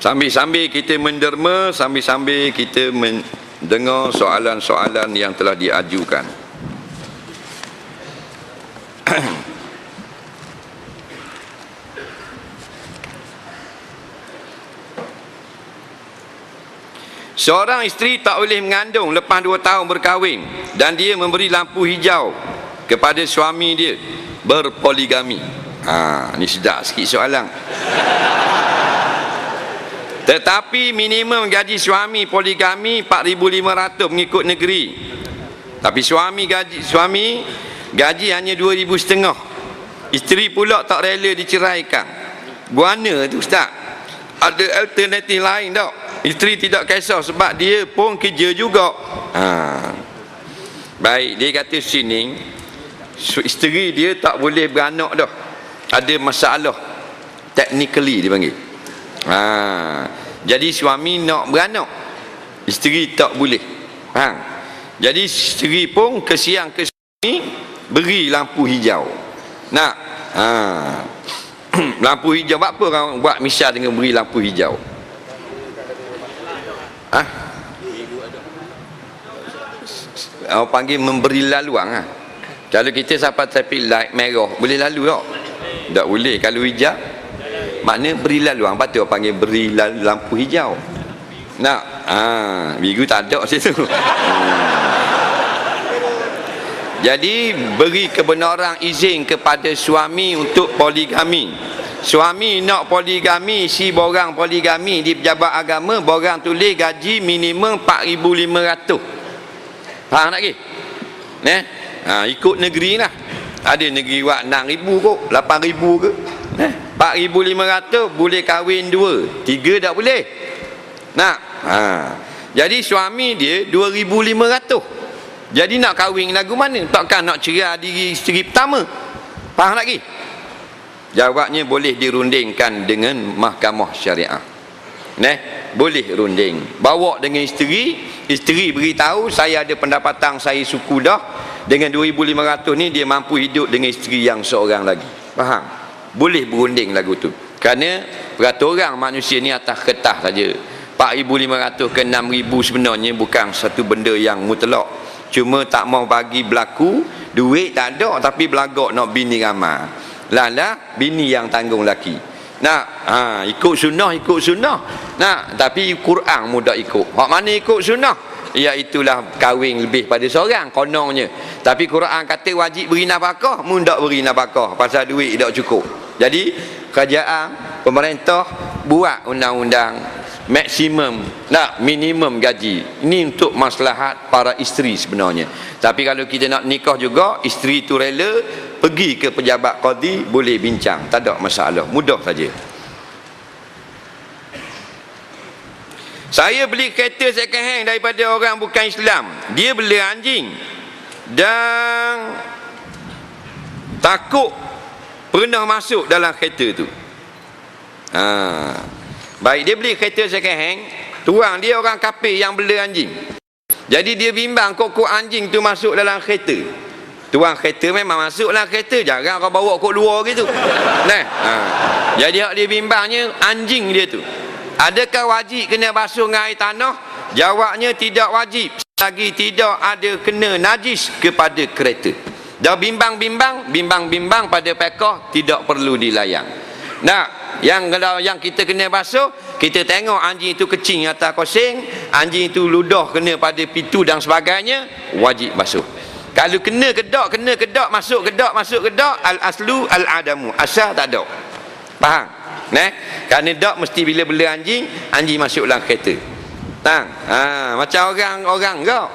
Sambil-sambil kita menderma, sambil-sambil kita mendengar soalan-soalan yang telah diajukan. Seorang isteri tak boleh mengandung lepas 2 tahun berkahwin dan dia memberi lampu hijau kepada suami dia berpoligami. Ni sedap sikit soalan. Tetapi minimum gaji suami poligami 4,500 mengikut negeri. Tapi suami gaji hanya 2,500. Isteri pula tak rela diceraikan. Buana tu ustaz. Ada alternatif lain tak? Isteri tidak kisah sebab dia pun kerja juga. Baik, dia kata sini isteri dia tak boleh beranak dah. Ada masalah technically dia panggil. Jadi suami nak beranak, isteri tak boleh. Faham? Jadi isteri pun kesian ke suami, beri lampu hijau. Nak lampu hijau. Buat apa orang buat misal dengan beri lampu hijau? Orang panggil memberi laluan. Kalau kita sampai traffic light merah, boleh lalu tak? Tak boleh. Kalau hijau, makna beri laluan. Lepas tu orang panggil beri lampu hijau. Nak? Biru tak ada situ. Jadi beri kebenaran izin kepada suami untuk poligami. Suami nak poligami, si borang poligami di pejabat agama, borang tulis gaji minimum 4,500. Faham tak ke? Ikut negeri lah. Ada negeri buat 6,000 kot, 8,000 ke? 4,500 boleh kahwin 2, 3 tak boleh. Nak? Jadi suami dia 2,500. Jadi nak kahwin lagu mana? Takkan nak cerai diri isteri pertama. Faham tak ke? Jawabnya boleh dirundingkan dengan mahkamah syariah. Boleh runding. Bawa dengan isteri, isteri beritahu saya ada pendapatan saya suku dah. Dengan 2,500 ni dia mampu hidup dengan isteri yang seorang lagi. Faham? Boleh berunding lagu tu. Kerana peraturan manusia ni atas kertas saja. 4,500 ke 6,000 sebenarnya bukan satu benda yang mutlak. Cuma tak mau bagi berlaku, duit tak ada tapi belagak nak bini ramai. Lala bini yang tanggung laki. Nak ikut sunnah. Nak, tapi Quran mudah ikut. Hak mana ikut sunnah? Iaitulah kahwin lebih pada seorang kononnya. Tapi Quran kata wajib beri nafkah, mun tak beri nafkah pasal duit tak cukup. Jadi kerajaan, pemerintah buat undang-undang maksimum, minimum gaji. Ini untuk maslahat para isteri sebenarnya. Tapi kalau kita nak nikah juga, isteri tu rela pergi ke pejabat qadi, boleh bincang, tak ada masalah, mudah saja. Saya beli kereta second hand daripada orang bukan Islam. Dia beli anjing dan takut pernah masuk dalam kereta tu. Baik, dia beli kereta second hand, tuang dia orang kafir yang beli anjing. Jadi dia bimbang kok anjing tu masuk dalam kereta. Tuang kereta memang masuk dalam kereta, jarang kau bawa kok luar gitu. Jadi hak dia bimbangnya anjing dia tu. Adakah wajib kena basuh dengan air tanah? Jawabnya tidak wajib selagi tidak ada kena najis kepada kereta. Dah bimbang pada pekah, tidak perlu dilayang. Kalau yang kita kena basuh, kita tengok anjing itu kecing atas kosing, anjing itu ludah kena pada pintu dan sebagainya, wajib basuh. Kalau kena kedak, masuk kedak, al-aslu al-adamu, asal tak ada. Faham? Kerana dak mesti bila bela anjing masuk dalam kereta. Macam orang kau.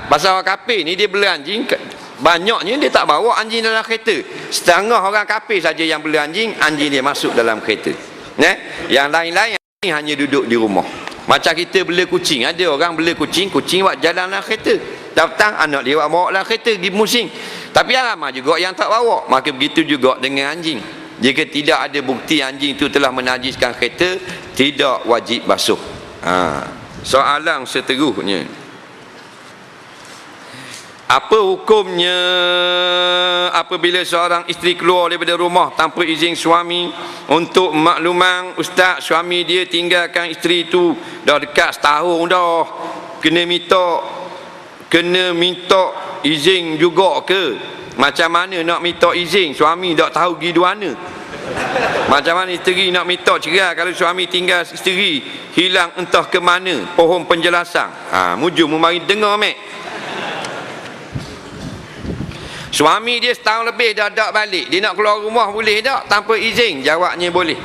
Pasal orang kafir ni dia bela anjing, banyaknya dia tak bawa anjing dalam kereta. Setengah orang kafir saja yang bela anjing dia masuk dalam kereta. Yang lain-lain anjing hanya duduk di rumah. Macam kita bela kucing, ada orang bela kucing buat jalan dalam kereta. Datang anak dia bawa dalam kereta pergi musing. Tapi ramai juga yang tak bawa. Maka begitu juga dengan anjing. Jika tidak ada bukti anjing itu telah menajiskan kereta, tidak wajib basuh. Soalan seterusnya, Apa hukumnya apabila seorang isteri keluar daripada rumah tanpa izin suami? Untuk makluman ustaz, suami dia tinggalkan isteri itu dah dekat setahun dah. Kena minta izin juga ke? Macam mana nak minta izin? Suami tak tahu pergi di mana. Macam mana isteri nak minta cerai kalau suami tinggal isteri hilang entah ke mana? Pohon penjelasan. Mujur mari dengar mek. Suami dia setahun lebih dah tak balik, dia nak keluar rumah boleh tak tanpa izin? Jawabnya boleh.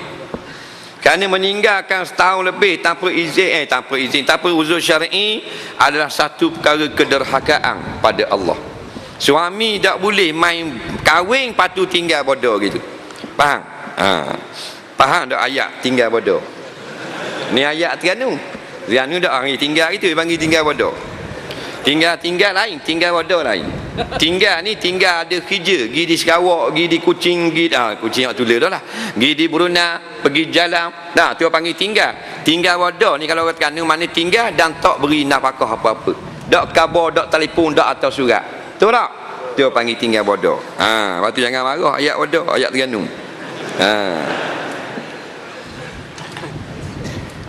Kerana meninggalkan setahun lebih tanpa uzur syar'i adalah satu perkara kederhakaan pada Allah. Suami tak boleh main kahwin patu tinggal bodoh gitu. Faham? Faham tak ayat tinggal bodoh? Ni ayat Terengganu. Terengganu dak hari tinggal itu dia panggil tinggal bodoh. Tinggal lain, tinggal bodoh lain. Tinggal ni tinggal ada kerja, pergi di Sarawak, pergi di Kuching, Kuching tak tulis dah lah. Pergi di Brunei, pergi jalan. Nah, tu panggil tinggal. Tinggal bodoh ni kalau kata mana tinggal dan tak beri nafkah apa-apa. Dak khabar, dak telefon, dak atau surat. Tu tak? Tu panggil tinggal bodoh. Lepas tu jangan marah ayat bodoh, ayat Terengganu.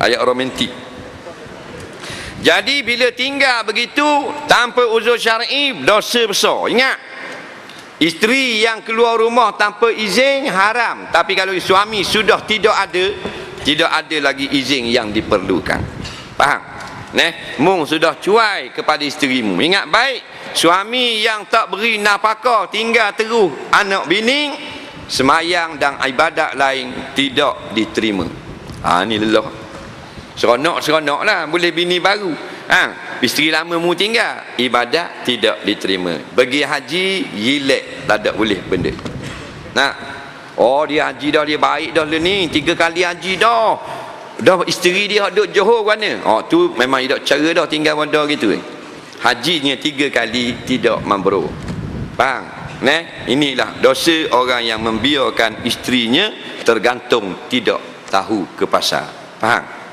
Ayat romantik. Jadi bila tinggal begitu tanpa uzur syar'i, dosa besar. Ingat, isteri yang keluar rumah tanpa izin haram. Tapi kalau suami sudah tidak ada lagi izin yang diperlukan. Faham? Mung sudah cuai kepada isterimu. Ingat baik, suami yang tak beri nafkah, tinggal terus anak bini, semayang dan ibadat lain tidak diterima. Ni lelah. Seronok lah boleh bini baru. Isteri lama mu tinggal, ibadat tidak diterima. Pergi haji, gilek, tak ada boleh benda. Dia haji dah, dia baik dah ni, 3 kali haji dah. Dah isteri dia duduk Johor mana? Tu memang tidak cara dah tinggal bodoh gitu. Hajinya 3 kali tidak mabrur. Faham? Inilah dosa orang yang membiarkan isterinya tergantung tidak tahu ke pasal. Faham?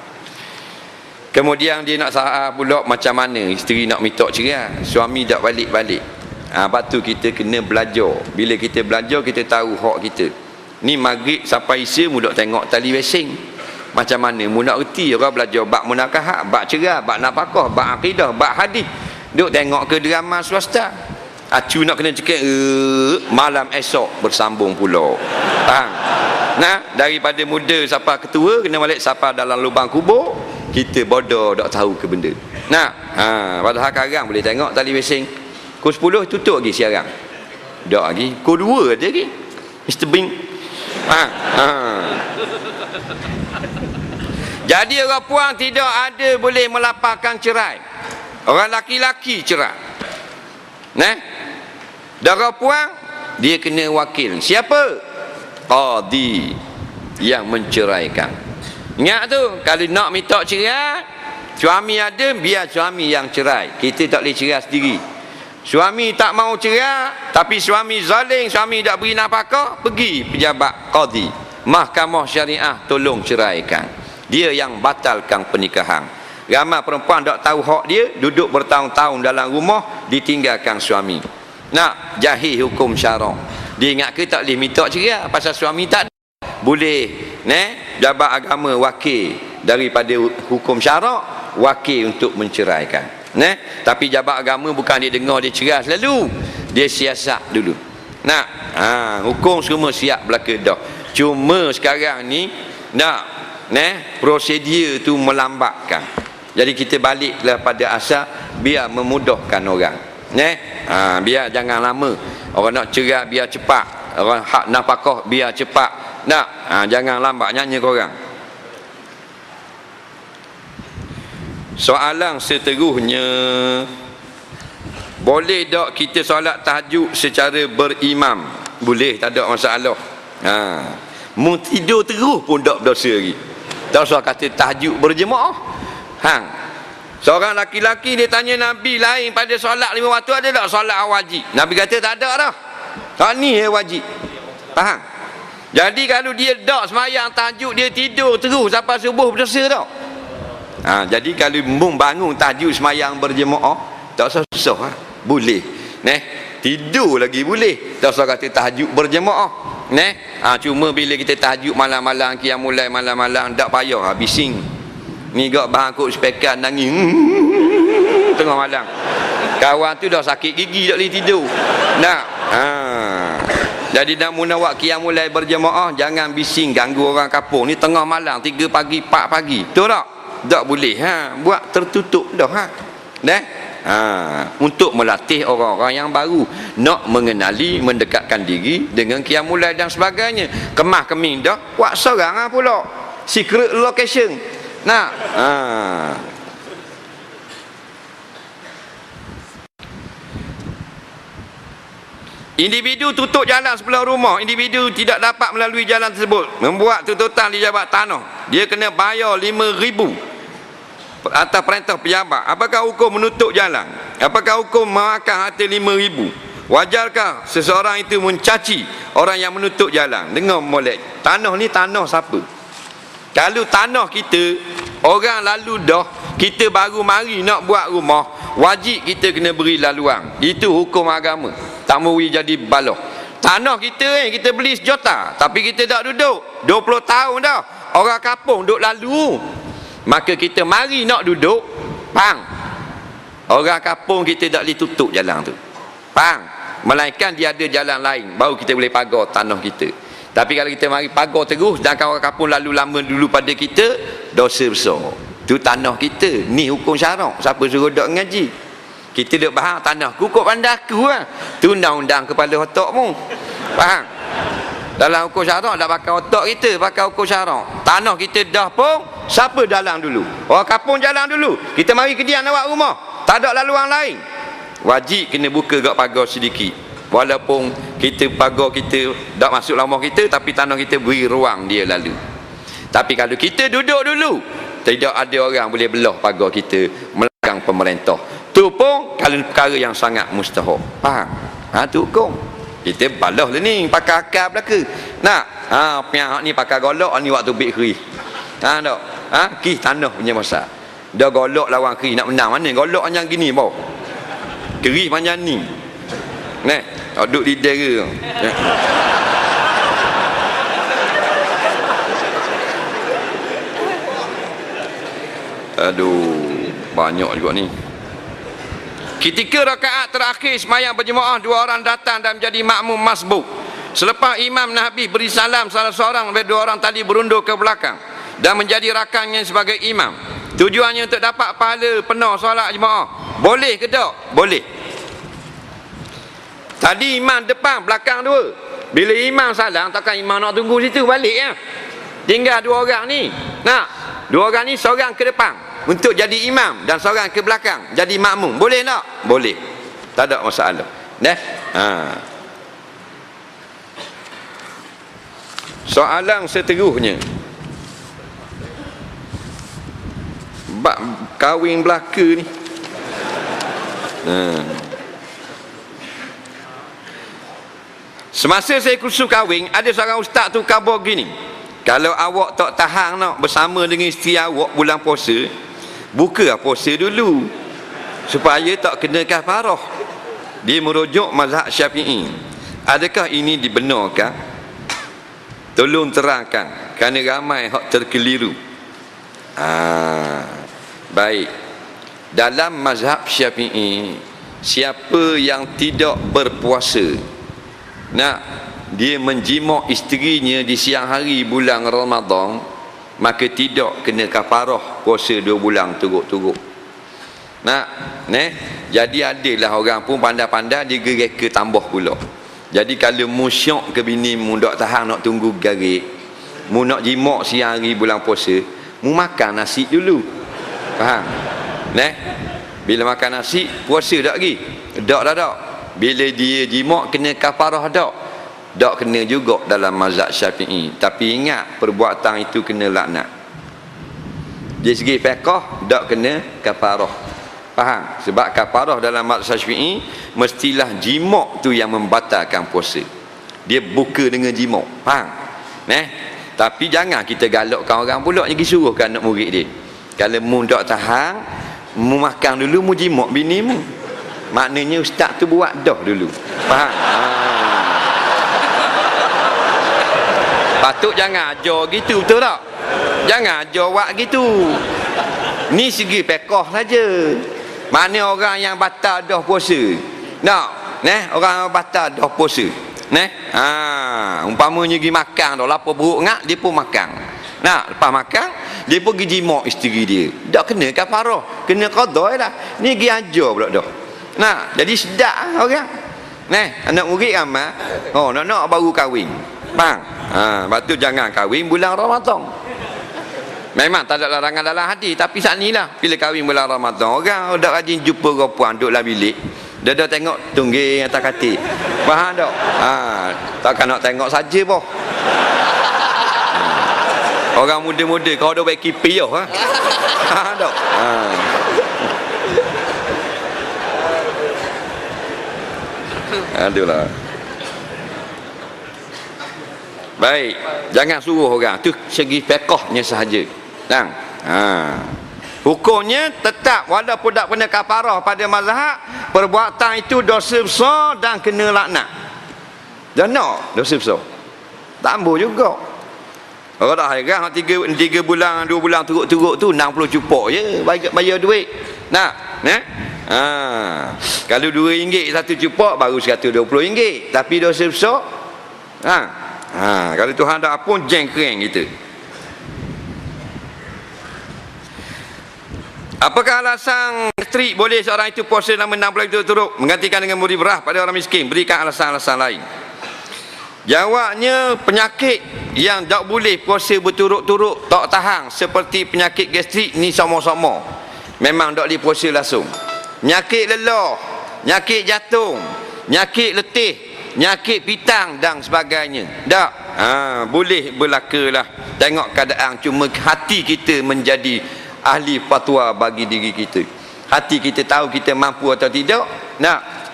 Kemudian dia nak sahah pula macam mana isteri nak minta cerai, suami tak balik-balik. Lepas tu kita kena belajar. Bila kita belajar, kita tahu hak kita. Ni maghrib sampai isya mu dok tengok tali vesing. Macam mana mu nak reti orang belajar bab munakahat, bab cerai, bab nafkah, bab akidah, bab hadis. Duk tengok ke drama swasta. Acu nak kena cekik malam esok bersambung pula. Faham? Daripada muda sampai ketua kena balik sampai dalam lubang kubur. Kita bodoh tak tahu ke benda. Padahal sekarang boleh tengok tali vesing. Pukul 10 tutup lagi siaran. Tak lagi. Pukul 2 ada lagi. Mr. Bing. Jadi orang puan tidak ada boleh melapangkan cerai. Orang laki-laki cerai. Dan orang puan dia kena wakil. Siapa? Qadi yang menceraikan. Ingat tu, kalau nak minta cerai, suami ada, biar suami yang cerai. Kita tak boleh cerai sendiri. Suami tak mau cerai, tapi suami zalim, suami tak beri nafkah, pergi pejabat qadi. Mahkamah syariah tolong ceraikan. Dia yang batalkan pernikahan. Ramai perempuan tak tahu hak dia, duduk bertahun-tahun dalam rumah, ditinggalkan suami. Nak jahil hukum syarak. Dia ingat ke tak boleh minta cerai pasal suami tak ada? Boleh. Jabat agama wakil daripada hukum syarak, wakil untuk menceraikan. Tapi jabat agama bukan dia dengar dia cerai selalu, dia siasat dulu. Hukum semua siap belaka dah. Cuma sekarang ni prosedur tu melambatkan. Jadi kita baliklah pada asal biar memudahkan orang. Biar jangan lama. Orang nak cerai biar cepat. Orang hak nafkah biar cepat. Jangan lambat nyanyi korang. Soalan seterusnya, boleh tak kita solat tahajud secara berimam? Boleh, tak ada masalah. Mu tidur terus pun tak berdosa lagi. Tak usah kata tahajud berjemaah. Seorang laki-laki dia tanya Nabi, lain pada solat 5 waktu ada tak solat wajib? Nabi kata tak ada dah. Tak ni wajib. Faham? Jadi kalau dia tak semayang tahajud, dia tidur terus sampai subuh berdosa tak? Jadi kalau bangun tahajud semayang berjemaah, tak susah. Boleh. Tidur lagi boleh. Tak usah kata tahajud berjemaah. Cuma bila kita tahajud malam-malam, qiyamul lail malam-malam, tak payah bising. Ni gak bangkut speaker nangis tengah malam. Kawan tu dah sakit gigi tak boleh tidur. Jadi nak munawak qiyamul lail berjemaah, jangan bising ganggu orang kampung ni tengah malam 3 pagi 4 pagi. Betul tak? Tak boleh. Buat tertutup dah. Untuk melatih orang-orang yang baru nak mengenali, mendekatkan diri dengan qiyamul lail dan sebagainya. Kemah keming dah buat seorang pula secret location. Individu tutup jalan sebelah rumah, individu tidak dapat melalui jalan tersebut, membuat tuntutan di jabat tanah, dia kena bayar 5,000 atas perintah pejabat. Apakah hukum menutup jalan? Apakah hukum memakan harta 5,000? Wajarkah seseorang itu mencaci orang yang menutup jalan? Dengar molek, tanah ni tanah siapa? Kalau tanah kita, orang lalu dah, kita baru mari nak buat rumah, wajib kita kena beri laluan. Itu hukum agama. Tak mau jadi baloh. Tanah kita kita beli sejuta, tapi kita tak duduk 20 tahun dah. Orang kampung duduk lalu, maka kita mari nak duduk, orang kampung kita tak boleh tutup jalan tu, melainkan dia ada jalan lain, baru kita boleh pagar tanah kita. Tapi kalau kita mari pagar terus, sedangkan orang kampung lalu lama dulu pada kita, dosa besar. Tu tanah kita. Ni hukum syarak. Siapa suruh dok ngaji? Kita duk faham tanah ku kok pandai aku tu undang-undang kepala otak mu. Faham? Dalam hukum syarak tak pakai otak kita, pakai hukum syarak. Tanah kita dah pun, siapa dalam dulu? Orang kampung jalan dulu. Kita mari ke dia nak buat rumah, tak ada laluan lain, wajib kena buka gak pagar sedikit. Walaupun kita pagar kita tak masuk rumah kita, tapi tanah kita beri ruang dia lalu. Tapi kalau kita duduk dulu, tidak ada orang boleh belah pagar kita, melanggar pemerintah. Tu pun kalau perkara yang sangat mustahil. Faham? Tu hukum. Kita balah lah ni, pakai akal belaka. Pihak ni pakai golok, ni waktu bik keri. Tak? Kih tanah punya masa. Dah golok lawan keri, nak menang mana? Golok macam gini bau. Keri macam ni. Duduk di dera. Aduh, banyak juga ni. Ketika rakaat terakhir sembahyang berjemaah, 2 orang datang dan menjadi makmum masbuk. Selepas imam Nabi beri salam, salah seorang dari 2 orang tadi berundur ke belakang dan menjadi rakannya sebagai imam. Tujuannya untuk dapat pahala penuh solat jemaah. Boleh ke tak? Boleh. Tadi imam depan, belakang 2. Bila imam salam, takkan imam nak tunggu situ, balik ya. Tinggal 2 orang ni. 2 orang ni, seorang ke depan untuk jadi imam dan seorang ke belakang jadi makmum. Boleh tak? Boleh. Tak ada masalah. Soalan seterusnya, bab kahwin belaka ni. Semasa saya kursus kahwin, ada seorang ustaz tu khabar gini, kalau awak tak tahan nak bersama dengan isteri awak bulan puasa, buka puasa dulu supaya tak kena kafarah. Dia merujuk mazhab Syafi'i. Adakah ini dibenarkan? Tolong terangkan, kerana ramai hak terkeliru. Baik. Dalam mazhab Syafi'i, siapa yang tidak berpuasa, dia menjimak isterinya di siang hari bulan Ramadan, maka tidak kena kafarah puasa 2 bulan turut-turut. Jadi adalah orang pun pandai-pandai dia gereka tambah pula. Jadi kalau mu syok ke bini mu tak tahan nak tunggu garik, mu nak jimak siang hari bulan puasa, mu makan nasi dulu. Faham? Bila makan nasi, puasa tak lagi? Tak. Bila dia jimak kena kafarah tak? Tak kena juga dalam mazhab Syafi'i. Tapi ingat, perbuatan itu kena laknat. Dari segi fiqh tak kena kafarah. Faham? Sebab kafarah dalam mazhab Syafi'i mestilah jimak tu yang membatalkan puasa. Dia buka dengan jimak. Faham? Tapi jangan kita galakkan orang pula pergi suruhkan anak murid dia. Kalau mu tak tahan, mu makan dulu, mu jimak bini mu. maknanya ustaz tu buat dah dulu. Faham? Patut jangan ajar gitu, betul tak? Jangan ajar buat gitu. Ni segi pekoh saja. Mana orang yang batal dah puasa. Nak, orang batal dah puasa. Umpamanya pergi makan dah lapar perut ngak, dia pun makan. Nak, lepas makan, dia pun pergi jimak isteri dia. Tak kena kafarah, kena qada lah. Ni pergi ajar pula dah. Nah, jadi sedap orang. Anak murid ramai. Nak baru kahwin. Faham? Lepas tu jangan kahwin bulan Ramadan. Memang tak ada larangan dalam hadis, tapi saat ni lah bila kahwin bulan Ramadan, orang dah rajin jumpa perempuan duduk dalam bilik, dia dah tengok tungging atas katil. Faham tak? Takkan nak tengok saja boh. Orang muda-muda kau dah baik kipi yo ha. Faham tak? Aduhlah. Baik, jangan suruh orang. Tu segi fiqhnya sahaja. Hukumnya tetap walaupun tak kena kafarah pada mazhab, perbuatan itu dosa besar dan kena laknat. Jangan dosa besar. Tak ambil juga. Orang dah heran 3 bulan 2 bulan turut-turut tu 60 cupok je bayar duit. Kalau RM2 satu cupok baru RM120, tapi dosa besar. Kalau Tuhan tak pun jengkring kita. Apakah alasan isteri boleh seorang itu puasa selama 6 bulan turut-turut menggantikan dengan memberi berah pada orang miskin? Berikan alasan-alasan lain. Jawabnya, penyakit yang tak boleh puasa berturut-turut tak tahan seperti penyakit gastrik ni sama-sama memang tak boleh puasa langsung. Penyakit lelah, penyakit jantung, penyakit letih, penyakit pitang dan sebagainya tak boleh berlakulah. Tengok keadaan, cuma hati kita menjadi ahli fatwa bagi diri kita. Hati kita tahu kita mampu atau tidak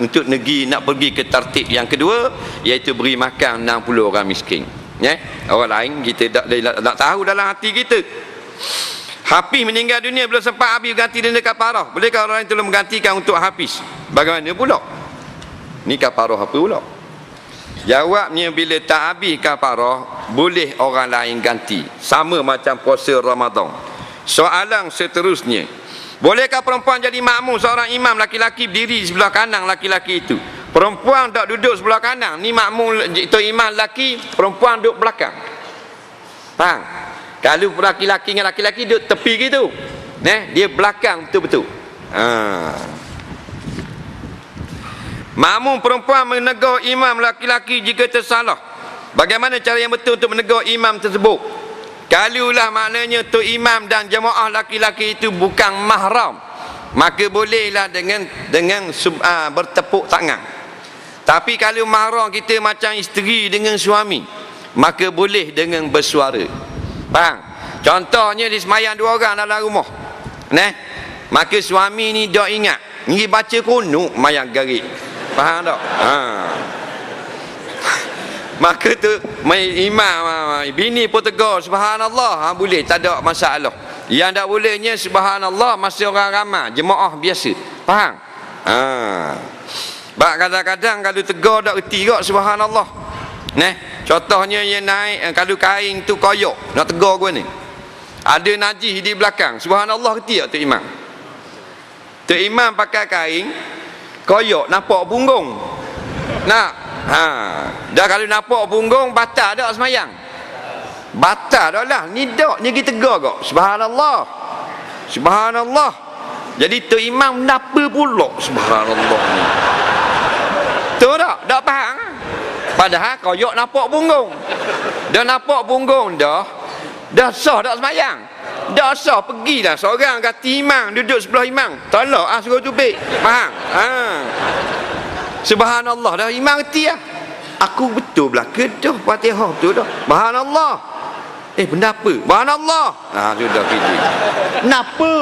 untuk nak pergi ke tertib yang kedua, iaitu beri makan 60 orang miskin. Orang lain kita tak tahu dalam hati kita. Hafiz meninggal dunia belum sempat habis ganti denda kafarah. Bolehkah orang lain tolong menggantikan untuk Hafiz? Bagaimana pula? Ni kafarah apa pula? Jawabnya, bila tak habis kafarah, boleh orang lain ganti. Sama macam puasa Ramadan. Soalan seterusnya, bolehkah perempuan jadi makmum seorang imam laki-laki berdiri di sebelah kanan laki-laki itu? Perempuan tak duduk sebelah kanan, ni makmum itu imam laki, perempuan duduk belakang. Faham? Kalau laki-laki dengan laki-laki duduk tepi gitu, dia belakang betul-betul. Makmum perempuan menegur imam laki-laki jika tersalah. Bagaimana cara yang betul untuk menegur imam tersebut? Kalulah maknanya tu imam dan jemaah laki-laki itu bukan mahram, maka bolehlah dengan bertepuk tangan. Tapi kalau mahram kita macam isteri dengan suami, maka boleh dengan bersuara. Faham? Contohnya di semayang 2 orang dalam rumah, maka suami ni dah ingat ni baca kunut mayang garik. Faham tak? Maka tu imam bini pun tegur subhanallah, boleh, tak ada masalah. Yang tak bolehnya subhanallah masa orang ramai, jemaah biasa. Faham? Bak kadang-kadang kalau tegur tak reti kok subhanallah. Contohnya yang naik kalau kain tu koyok, nak tegur gua ni. Ada najis di belakang, subhanallah reti tak tu imam? Tu imam pakai kain koyok nampak punggung. Dah kalau nampak punggung batal tak semayang? Batal dah lah. Ni tak, ni kita tegur kok subhanallah, subhanallah. Jadi tu imam napa pula subhanallah ni? Tu tak faham. Padahal koyok nampak punggung. Dah nampak punggung dah sah tak semayang? Dah sah, pergilah seorang kata imam duduk sebelah imam, tolak suruh tubik. Faham? Subhanallah dah imam reti lah. Aku betul belaka dah Fatihah betul dah. Subhanallah. Benda apa? Subhanallah. Sudah kerja. Kenapa?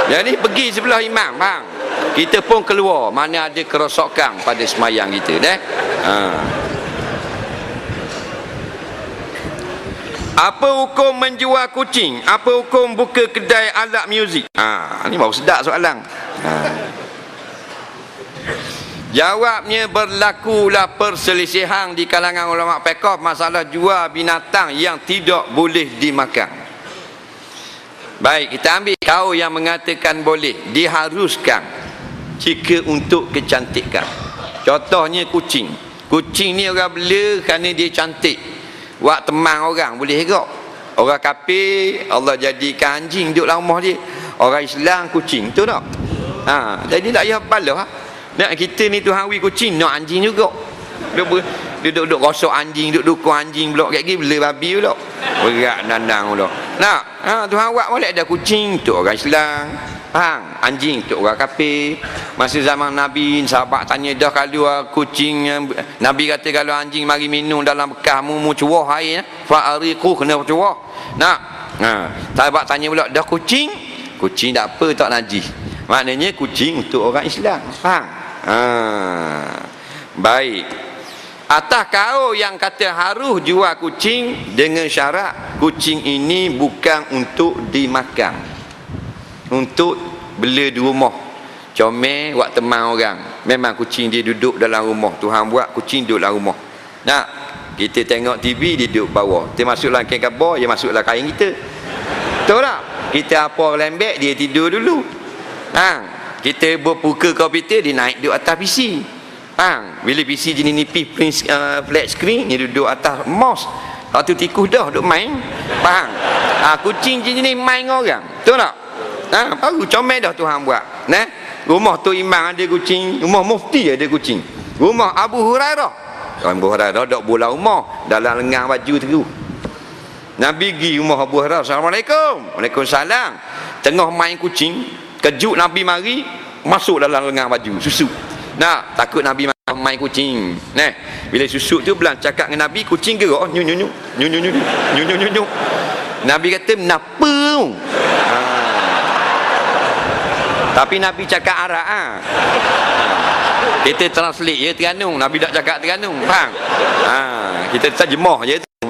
Jadi pergi sebelah imam, faham? Kita pun keluar mana ada kerosakan pada semayang kita, Apa hukum menjual kucing? Apa hukum buka kedai alat muzik? Ni baru sedap soalan. Jawabnya, berlakulah perselisihan di kalangan ulama fiqh masalah jual binatang yang tidak boleh dimakan. Baik, kita ambil kau yang mengatakan boleh, diharuskan jika untuk kecantikan. Contohnya kucing. Kucing ni orang bela kerana dia cantik. Buat teman orang boleh ke? Orang kafir Allah jadikan anjing duduk dalam rumah dia. Orang Islam kucing, tu tak? Jadi tak payah balah. Nak kita ni Tuhan wi kucing, nak anjing juga. Duduk rosok anjing, duduk dukung anjing pula. Kat gini bela babi pula. Berat nandang pula. Nak, Tuhan buat boleh ada kucing tu orang Islam. Faham? Anjing tu orang kafir. Masa zaman Nabi, sahabat tanya dah kalau kucing, Nabi kata kalau anjing mari minum dalam bekas mu curah air, fa'ariqu, kena curah. Nak. Sahabat tanya pula, dah kucing? Kucing tak apa, tak najis. Maknanya kucing untuk orang Islam. Faham? Baik. Atas kau yang kata harus jual kucing dengan syarat kucing ini bukan untuk dimakan, untuk bela di rumah, comel buat teman orang. Memang kucing dia duduk dalam rumah, Tuhan buat kucing duduk dalam rumah. Nak, kita tengok TV dia duduk bawah, kita masuklah kain kabar, dia masuklah kain kita. Betul tak? Kita apa lembek, dia tidur dulu. Kita berbuka komputer, dia naik duduk atas PC. Bila PC jenis nipis flat screen, dia duduk atas mouse. Waktu tikus dah duduk main. Faham? Kucing jenis main orang. Betul tak? Baru comel dah Tuhan buat. Rumah tu Imam ada kucing, rumah mufti ada kucing, rumah Abu Hurairah, Abu Hurairah dok bola rumah dalam lengan baju tu. Nabi pergi rumah Abu Hurairah, Assalamualaikum. Waalaikumsalam. Tengah main kucing, kejut Nabi mari masuk dalam lengan baju susu. Nak, takut Nabi main kucing. Bila susu tu belang cakap dengan Nabi, kucing gerak, nyu nyu nyu nyu nyu nyu nyu nyu nyu. Nabi kata, "Kenapa?" Tapi Nabi cakap Arab. Kita translate je Terengganu, Nabi tak cakap Terengganu. Faham? Kita terjemah je tu.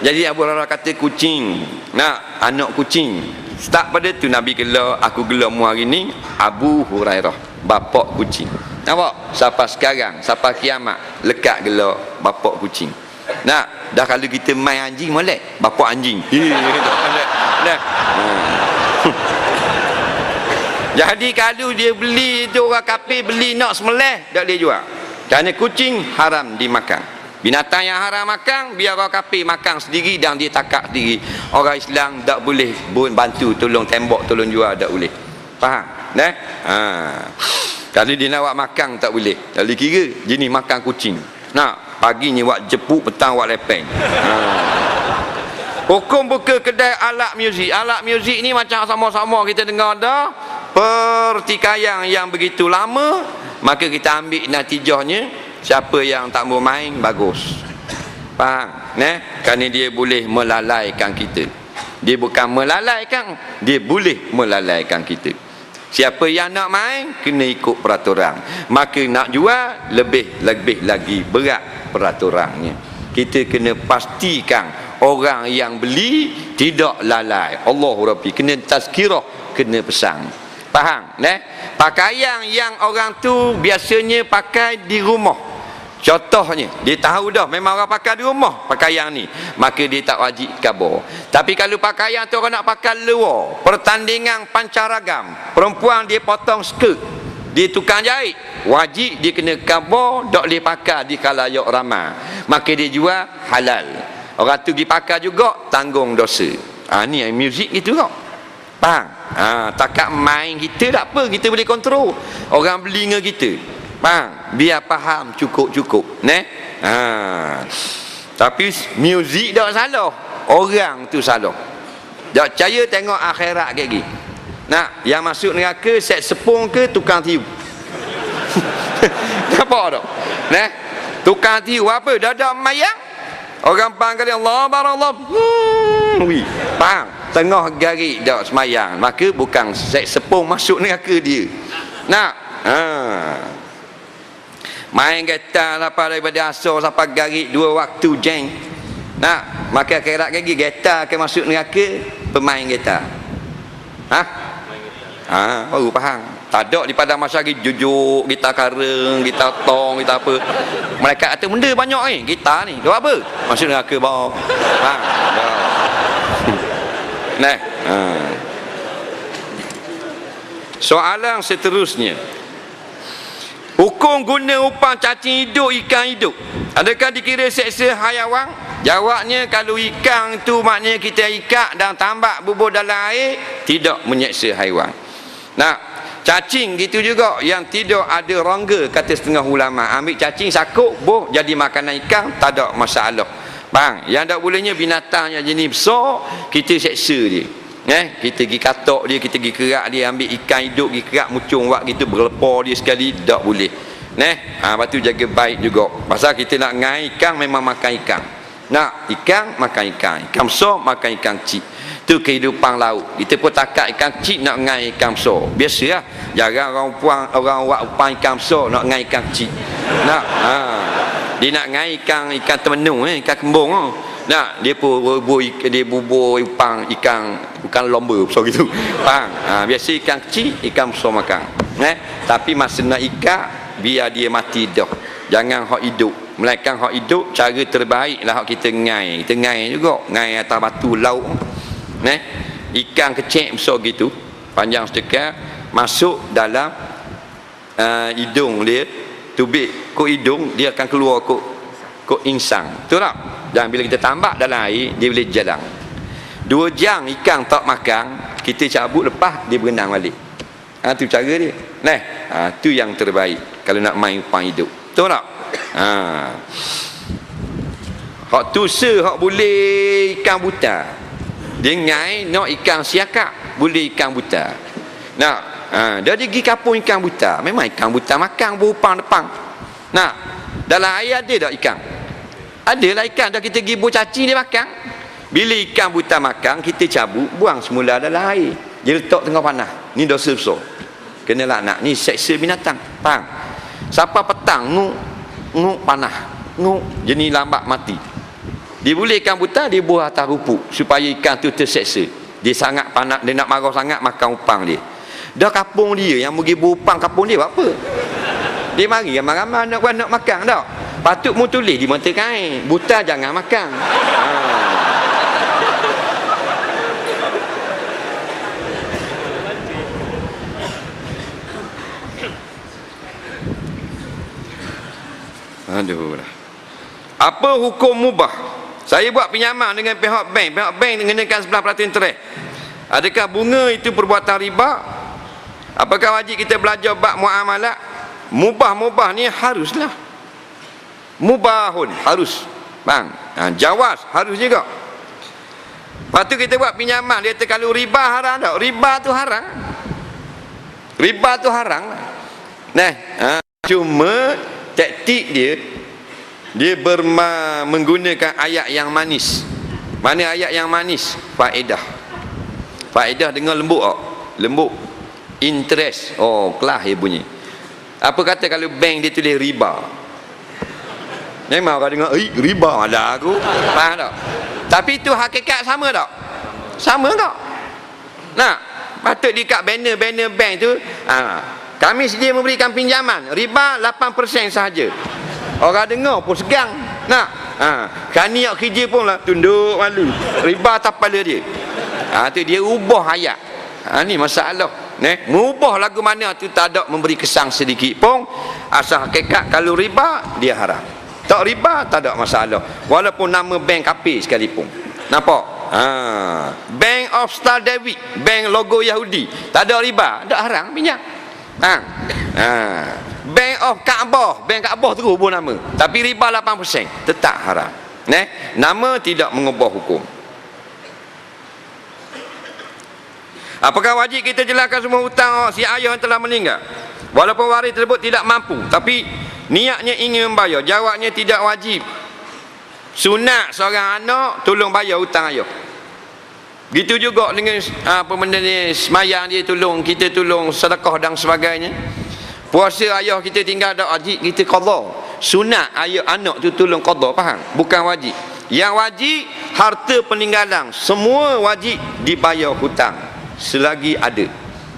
Jadi Abu Hurairah kata kucing. Nak, anak kucing. Start pada tu Nabi gelar, aku gelar mu hari ni Abu Hurairah, bapak kucing. Nampak? Sampai sekarang, sampai kiamat lekat gelar bapak kucing. Nak, dah kalau kita main anjing molek, bapak anjing. Jadi kalau dia beli tu orang kafir beli nak semelih, tak boleh jual. Kerana kucing haram dimakan. Binatang yang haram makan, biar orang kafir makan sendiri dan dia takak sendiri. Orang Islam tak boleh bantu tolong tembok, tolong jual, tak boleh. Faham? Kalau dia nak buat makan tak boleh. Tak boleh kira jenis makan kucing. Nak, paginya buat jepuk, petang buat lepeng. Hukum buka kedai alat muzik. Alat muzik ni macam sama-sama kita dengar dah. Pertikaian yang begitu lama, maka kita ambil natijahnya, siapa yang tak mau main bagus. Faham? Kerana dia boleh melalaikan kita. Dia bukan melalaikan, dia boleh melalaikan kita. Siapa yang nak main kena ikut peraturan. Maka nak jual lebih lagi berat peraturannya. Kita kena pastikan orang yang beli tidak lalai. Allahu Rabbi, kena tazkirah, kena pesan. Faham? Pakaian yang orang tu biasanya pakai di rumah. Contohnya, dia tahu dah memang orang pakai di rumah pakaian ni, maka dia tak wajib khabar. Tapi kalau pakaian tu orang nak pakai luar, pertandingan pancaragam, perempuan dia potong skirt, dia tukang jahit, wajib dia kena khabar, tak boleh pakai di khalayak ramai. Maka dia jual halal. Orang tu pergi pakai juga, tanggung dosa. Ni muzik gitu kok. Faham? Takat main kita tak apa, kita boleh kontrol. Orang beli dengan kita. Faham? Biar faham cukup-cukup. Tapi muzik tak salah, orang tu salah. Tak percaya tengok akhirat kayak gini. Nak, yang masuk neraka set sepung ke tukang tiup? Nampak tak? Tukang tiup apa? Dadak mayang. Orang panggil Allah barallah. Faham? Tengah garik dak semayang, maka bukan set sepung masuk neraka dia. Nak? Main kereta sampai daripada asar sampai garik 2 waktu jeng. Nak makan akhirat lagi geta akan masuk neraka pemain geta. Baru faham. Tak ada di padang mahsyar jujuk, gitar kareng, gitar tong, gitar apa. Malaikat kata benda banyak ni, gitar ni. Buat apa? Masuk neraka bawah. Nah. Soalan seterusnya. Hukum guna upang cacing hidup, ikan hidup, adakah dikira seksa hayawan? Jawabnya, kalau ikan tu maknanya kita ikat dan tambak bubur dalam air, tidak menyeksa haiwan. Nah, cacing gitu juga yang tidak ada rongga, kata setengah ulama. Ambil cacing sakut, boh jadi makanan ikan, tak ada masalah. Bang, yang tak bolehnya binatang yang jenis besar, kita seksa dia. Kita pergi katok dia, kita pergi kerak dia, ambil ikan hidup, pergi kerak mucung wak gitu, berlepar dia sekali, tak boleh. Lepas tu jaga baik juga. Pasal kita nak ngai ikan, memang makan ikan. Nak ikan, makan ikan. Ikan besar, makan ikan kecil. Itu kehidupan laut. Kita pun takat ikan kecil nak ngai ikan besar. Biasalah, jarang orang buat upang ikan besar nak ngai ikan kecil. Dia nak ngai ikan temenung, ikan kembung. Nah, dia pun bubur upang ikan, bukan lomba besar gitu. Biasa ikan kecil, ikan besar makan. Tapi masa nak ikat, biar dia mati dah. Jangan hak hidup. Melainkan hak hidup, cara terbaik lah hak kita ngai. Kita ngai juga, ngai atas batu laut. Ikan kecil besar gitu, panjang sedekat, masuk dalam hidung dia, tubik kok hidung, dia akan keluar kok insang. Betul tak? Dan bila kita tambak dalam air, dia boleh jalan. 2 jam ikan tak makan, kita cabut lepas, dia berenang balik. Tu cara dia. Tu yang terbaik kalau nak main upang hidup. Betul tak? Hak tu hak boleh ikan buta. Dia ngai nak ikan siakak, boleh ikan buta. Dia pergi kapung ikan buta. Memang ikan buta makan berupang depan. Dalam air ada tak ikan? Adalah ikan. Dah kita pergi cacing dia makan. Bila ikan buta makan, kita cabut, buang semula dalam air. Dia letak tengah panah. Ni dosa besar. Kena laknat. Ni seksa binatang. Faham? Siapa petang nguk panah. Nguk jenis lambat mati. Dia boleh ikan buta, dia buah atas rupuk supaya ikan tu terseksa. Dia sangat panas, dia nak marah sangat, makan upang dia. Dah kapung dia yang pergi berupang kapung dia buat apa? Dia mari ramai-ramai nak makan tak? Patut mu tulis di mata kain, buta jangan makan. Aduh lah. Apa hukum mubah? Saya buat pinjaman dengan pihak bank. Pihak bank mengenakan 11% interest. Adakah bunga itu perbuatan riba? Apakah wajib kita belajar bab muamalat? Mubah ni haruslah. Mubahun harus. Bang, jawaz harus juga. Lepas tu kita buat pinjaman, dia kata kalau riba haram tak? Riba tu haram. Riba tu haram. Cuma taktik dia menggunakan ayat yang manis. Mana ayat yang manis? Faedah dengan lembut. Lembut. Interest. Kelas dia bunyi. Apa kata kalau bank dia tulis riba? Memang orang dengar, riba ada aku. Faham tak? Tapi itu hakikat sama tak? Sama tak? Patut di kat banner bank tu, kami sedia memberikan pinjaman riba 8% sahaja. Orang dengar pun segang. Kan niat kerja pun lah tunduk malu. Riba atas kepala dia. Tu dia ubah ayat. Ni masalah. Mengubah lagu mana tu tak ada memberi kesan sedikit pun. Asal hakikat kalau riba dia haram. Tak riba tak ada masalah. Walaupun nama bank kafir sekalipun. Nampak? Bank of Star David, bank logo Yahudi, tak ada riba, tak haram pinjam. Bank of Kaabah, bank Kaabah terus ubah nama, tapi riba 8%, tetap haram. Nama tidak mengubah hukum. Apakah wajib kita jelaskan semua hutang si ayah yang telah meninggal walaupun waris tersebut tidak mampu tapi niatnya ingin membayar? Jawabnya tidak wajib. Sunat seorang anak tolong bayar hutang ayah. Gitu juga dengan apa benda ni, semayang dia tolong, kita tolong sedekah dan sebagainya. Puasa ayah kita tinggal ada wajib kita qada. Sunat ayah anak tu tolong qada, faham? Bukan wajib. Yang wajib harta peninggalan, semua wajib dibayar hutang selagi ada.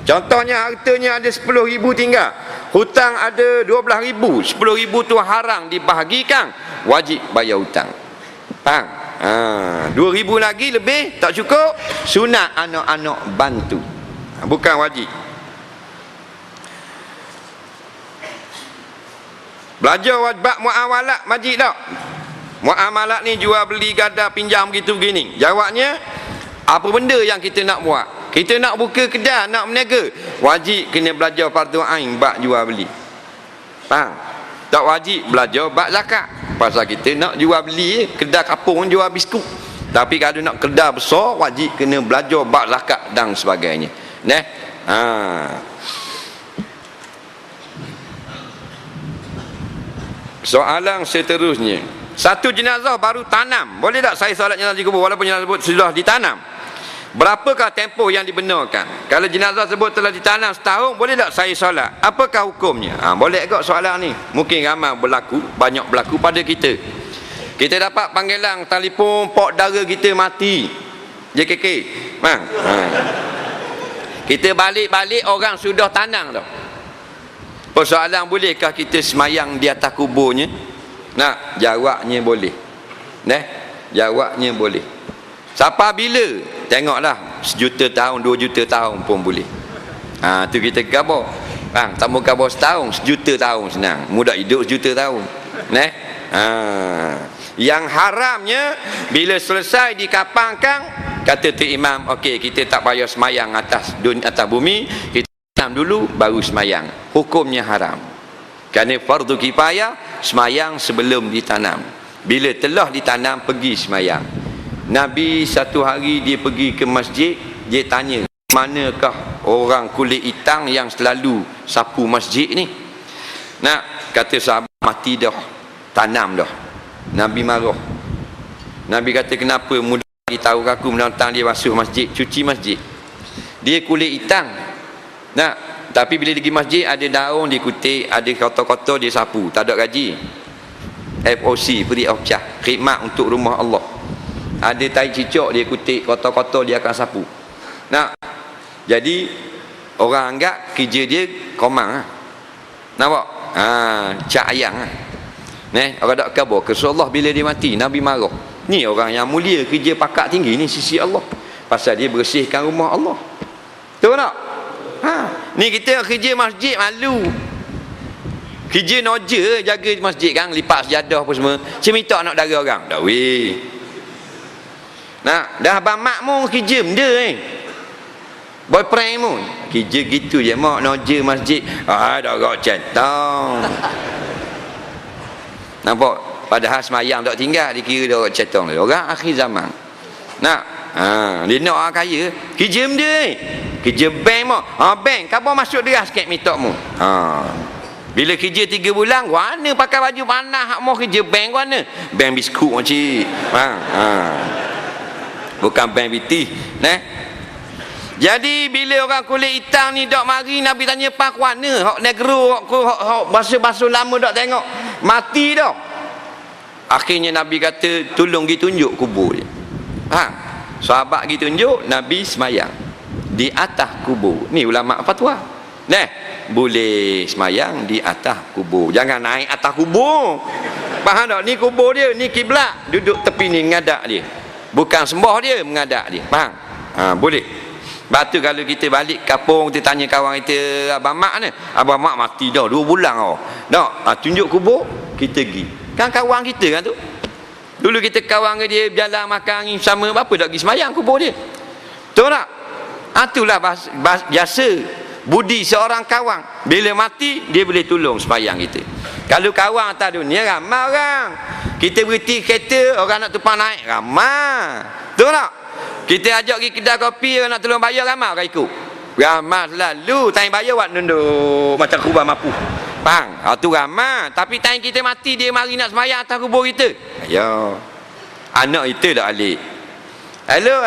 Contohnya hartanya ada 10.000 tinggal, hutang ada 12.000, 10.000 tu haram dibahagikan, wajib bayar hutang. Faham? 2.000 lagi lebih tak cukup, sunat anak-anak bantu, bukan wajib. Belajar bab muamalat wajib tak? Muamalat ni jual beli, gada, pinjam gitu begini. Jawabnya, apa benda yang kita nak buat? Kita nak buka kedai, nak berniaga, wajib kena belajar fardu ain bab jual beli. Faham? Tak wajib belajar bab zakat. Pasal kita nak jual beli kedai kapung jual biskut. Tapi kalau nak kedai besar, wajib kena belajar bab zakat dan sebagainya. Soalan seterusnya, satu jenazah baru tanam, boleh tak saya solat jenazah di kubur walaupun jenazah tersebut sudah ditanam? Berapakah tempoh yang dibenarkan? Kalau jenazah tersebut telah ditanam setahun, boleh tak saya solat? Apakah hukumnya? Boleh agak soalan ni. Mungkin ramai berlaku, banyak berlaku pada kita. Kita dapat panggilan telefon, pok dara kita mati, JKK. Kita balik-balik orang sudah tanam dah. Persoalan, bolehkah kita semayang di atas kuburnya? Nak, jawabnya boleh. Jawabnya boleh. Sampai bila? Tengoklah, 1 juta tahun, 2 juta tahun pun boleh. Tu kita gabar. Tak mau gabar setahun, 1 juta tahun senang. Mudah hidup 1 juta tahun. Yang haramnya, bila selesai dikapangkan, kata tu imam, okey, kita tak payah semayang atas bumi, kita tanam dulu baru semayang. Hukumnya haram. Kerana fardu kifayah, semayang sebelum ditanam. Bila telah ditanam, pergi semayang. Nabi satu hari dia pergi ke masjid, dia tanya, manakah orang kulit hitam yang selalu sapu masjid ni? Kata sahabat, mati dah, tanam dah. Nabi marah. Nabi kata, kenapa mudah bagi tahu aku menentang dia masuk masjid, cuci masjid? Dia kulit hitam. Tapi bila pergi masjid, ada daun dia kutip, ada kotor-kotor dia sapu, tak ada gaji. FOC, free of charge, khidmat untuk rumah Allah. Ada tai cicak dia kutip, kotor-kotor dia akan sapu. Jadi orang anggap kerja dia komang. Nampak? Cak ayang. Orang tak khabar ke Allah bila dia mati, Nabi marah. Ni orang yang mulia, kerja pakat tinggi ni sisi Allah. Pasal dia bersihkan rumah Allah. Tahu tak? Ni kita kerja masjid malu. Kerja noja jaga masjid kan, lipat sejadah apa semua. Cemita nak dara orang. Dah weh. Dah abang mak mu kerja benda boyfriend mu kerja gitu je, mak noja masjid. Dah rak centang. Nampak? Padahal semayang tak tinggal, dikira dah rak centang. Orang akhir zaman. Dia nak orang kaya, kerja benda kerja bank mu. Bank, khabar masuk deras sikit mitok mu. Bila kerja 3 bulan, mana pakai baju panas hak mau kerja bank mana? Bank biskut macam. Bukan bank BT. Jadi bila orang kulit hitam ni dok mari, Nabi tanya pak mana? Hak negro hak basuh-basuh lama dok tengok. Mati dah. Akhirnya Nabi kata, tolong pergi tunjuk kubur dia. Sahabat pergi tunjuk, Nabi semayang di atas kubur. Ni ulama fatwa. Boleh semayang di atas kubur. Jangan naik atas kubur. Faham tak? Ni kubur dia, ni kiblat. Duduk tepi ni mengadap dia. Bukan sembah dia, mengadap dia. Faham? Boleh. Batu kalau kita balik kampung, kita tanya kawan kita, abang mak ni, abang mak mati dah 2 bulan tak? Tunjuk kubur, kita pergi. Kan kawan kita kan tu. Dulu kita kawan ke dia, berjalan makan angin sama, apa tak pergi semayang kubur dia. Tahu tak? Itulah biasa budi seorang kawan. Bila mati, dia boleh tolong semayang kita. Kalau kawan atas dunia, ramai orang. Kita berhenti kereta, orang nak tumpang naik, ramai. Tahu tak? Kita ajak pergi kedai kopi, orang nak tolong bayar, ramai orang ikut. Ramai selalu. Time bayar buat nunduk macam kubur mampu. Faham? Itu ramai. Tapi time kita mati, dia mari nak semayang atas kubur kita. Ya. Anak kita tak balik. Hello,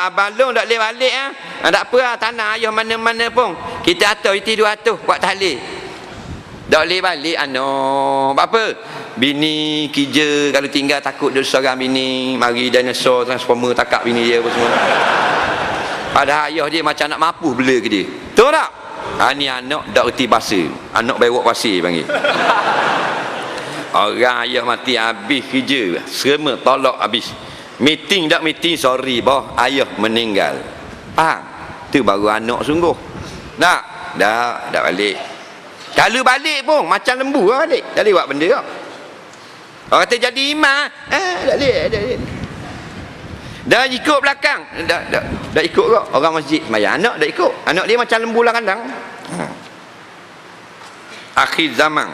Abang Long tak boleh balik Tak apa, tanah ayah mana-mana pun. Kita atur, itu 200 buat tahlil. Tak boleh balik anak. Apa? Bini kerja kalau tinggal takut dia seorang bini, mari dinosaur transformer takak bini dia apa semua. Padahal ayah dia macam nak mampu bela ke dia. Betul tak? Ni anak tak reti bahasa. Anak bewok pasir panggil. Orang ayah mati habis kerja, semua tolak habis. Meeting tak meeting, sorry boh, ayah meninggal. Faham? Tu baru anak sungguh. Tak? Dah balik. Kalau balik pun macam lembu lah balik. Tak boleh buat benda tak? Orang kata jadi imam, tak boleh. Dah ikut belakang. Dah ikut kok. Orang masjid sembahyang, anak dah ikut. Anak dia macam lembu lah kandang. Akhir zaman.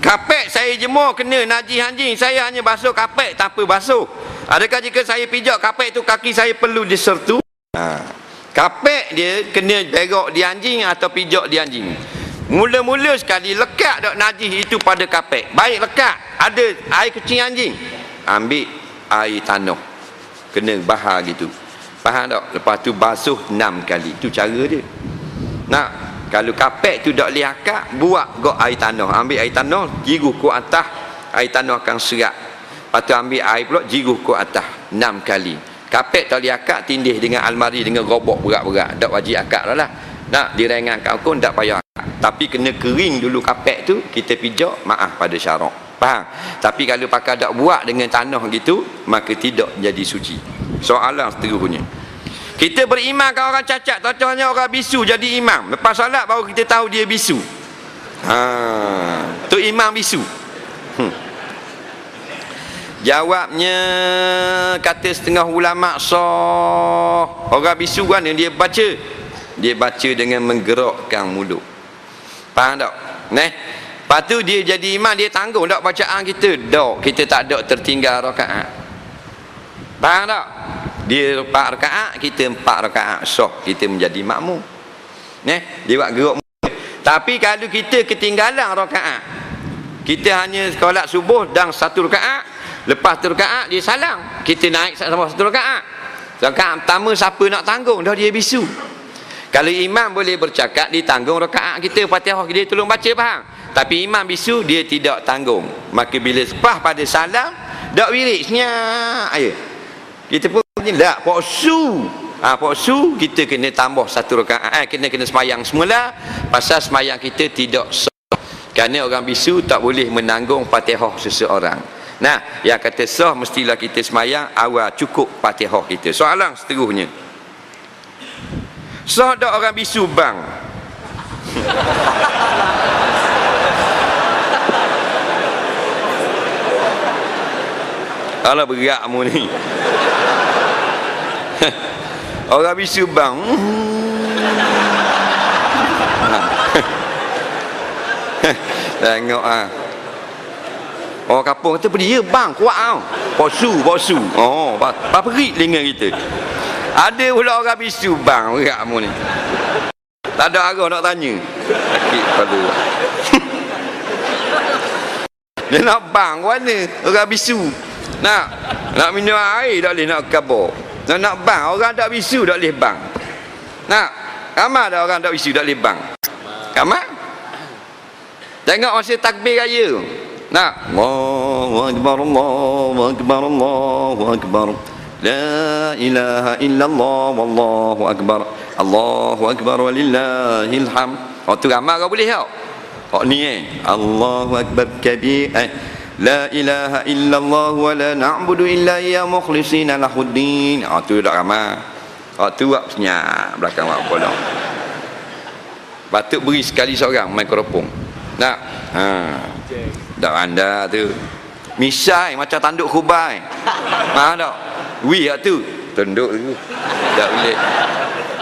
Kapek saya jemur kena najis anjing, saya hanya basuh kapek tanpa basuh. Adakah jika saya pijak kapek tu kaki saya perlu disertu? Kapek dia kena berok di anjing atau pijak di anjing. Mula-mula sekali lekat dak najis itu pada kapek. Baik lekat, ada air kecil anjing, ambil air tanah, kena bahar gitu. Faham tak? Lepas tu basuh 6 kali. Itu cara dia. Nak kalau kapek tu tak boleh akak, buat gok air tanah. Ambil air tanah, jiruh ke atas, air tanah akan serat. Lepas tu ambil air pula, jiruh ke atas 6 kali. Kapek tak boleh akak, tindih dengan almari dengan robok berat-berat. Tak wajib akak lah. Nak direngankan pun tak payah akak. Tapi kena kering dulu kapek tu, kita pijak, maaf pada syarak. Faham? Tapi kalau pakai tak buat dengan tanah gitu, maka tidak jadi suci. Soalan seterusnya. Kita berimankan orang cacat, contohnya orang bisu jadi imam. Lepas solat baru kita tahu dia bisu. Tu imam bisu. Jawabnya, kata setengah ulama sah. Orang bisu kan dia baca. Dia baca dengan menggerakkan mulut. Faham tak? Lepas tu dia jadi imam, dia tanggung tak bacaan kita? Tak, kita tak ada tertinggal rakaat. Faham tak? Dia 4 rakaat, kita 4 rakaat, sah kita menjadi makmum. Dia buat gerak mulut. Tapi kalau kita ketinggalan rakaat, kita hanya solat subuh dan 1 rakaat, lepas 1 rakaat dia salam, kita naik sama 1 rakaat. Rakaat pertama siapa nak tanggung? Dah dia bisu. Kalau imam boleh bercakap, dia tanggung rakaat kita, Fatihah dia tolong baca, faham? Tapi imam bisu, dia tidak tanggung. Maka bila sepah pada salam, dak wirid senyak aja. Kita pun tak poksu. Poksu kita kena tambah 1 rakaat. Kena sembahyang semula, pasal sembahyang kita tidak sah. Kerana orang bisu tak boleh menanggung Fatihah seseorang. Nah, yang kata sah mestilah kita sembahyang awal cukup Fatihah kita. Soalan seterusnya. Sah tak orang bisu bang? Alah berat mu ni. Orang bisu bang. Tengok orang kampung kata dia bang kuat bosu. Apa perit dengan kita. Ada pula orang bisu bang berat mu ni. Tak ada arah nak tanya. Sakit kepala. Dia nak bang mana orang bisu. Nak minum air tak boleh, nak kabar. Nak bang, orang tak bisu tak boleh bang. Ramai dah orang tak bisu tak boleh bang. Ramai. Tengok masa takbir raya. Allahu akbar, Allahu akbar, Allahu akbar. La ilaha illallah, wallahu akbar. Allahu akbar walillahil hamd. Tu ramai kau boleh tak? Ni Allahu akbar kabir. La ilaha illallah wa la na'budu illa iya mukhlishina lahuddin. Tu dak ramai. Tu buat senyap belakang mak polong. Patut beri sekali seorang mikrofon. Dak anda tu. Misai macam tanduk khubai. Tak? Wi tu. Tunduk tu. Tak boleh.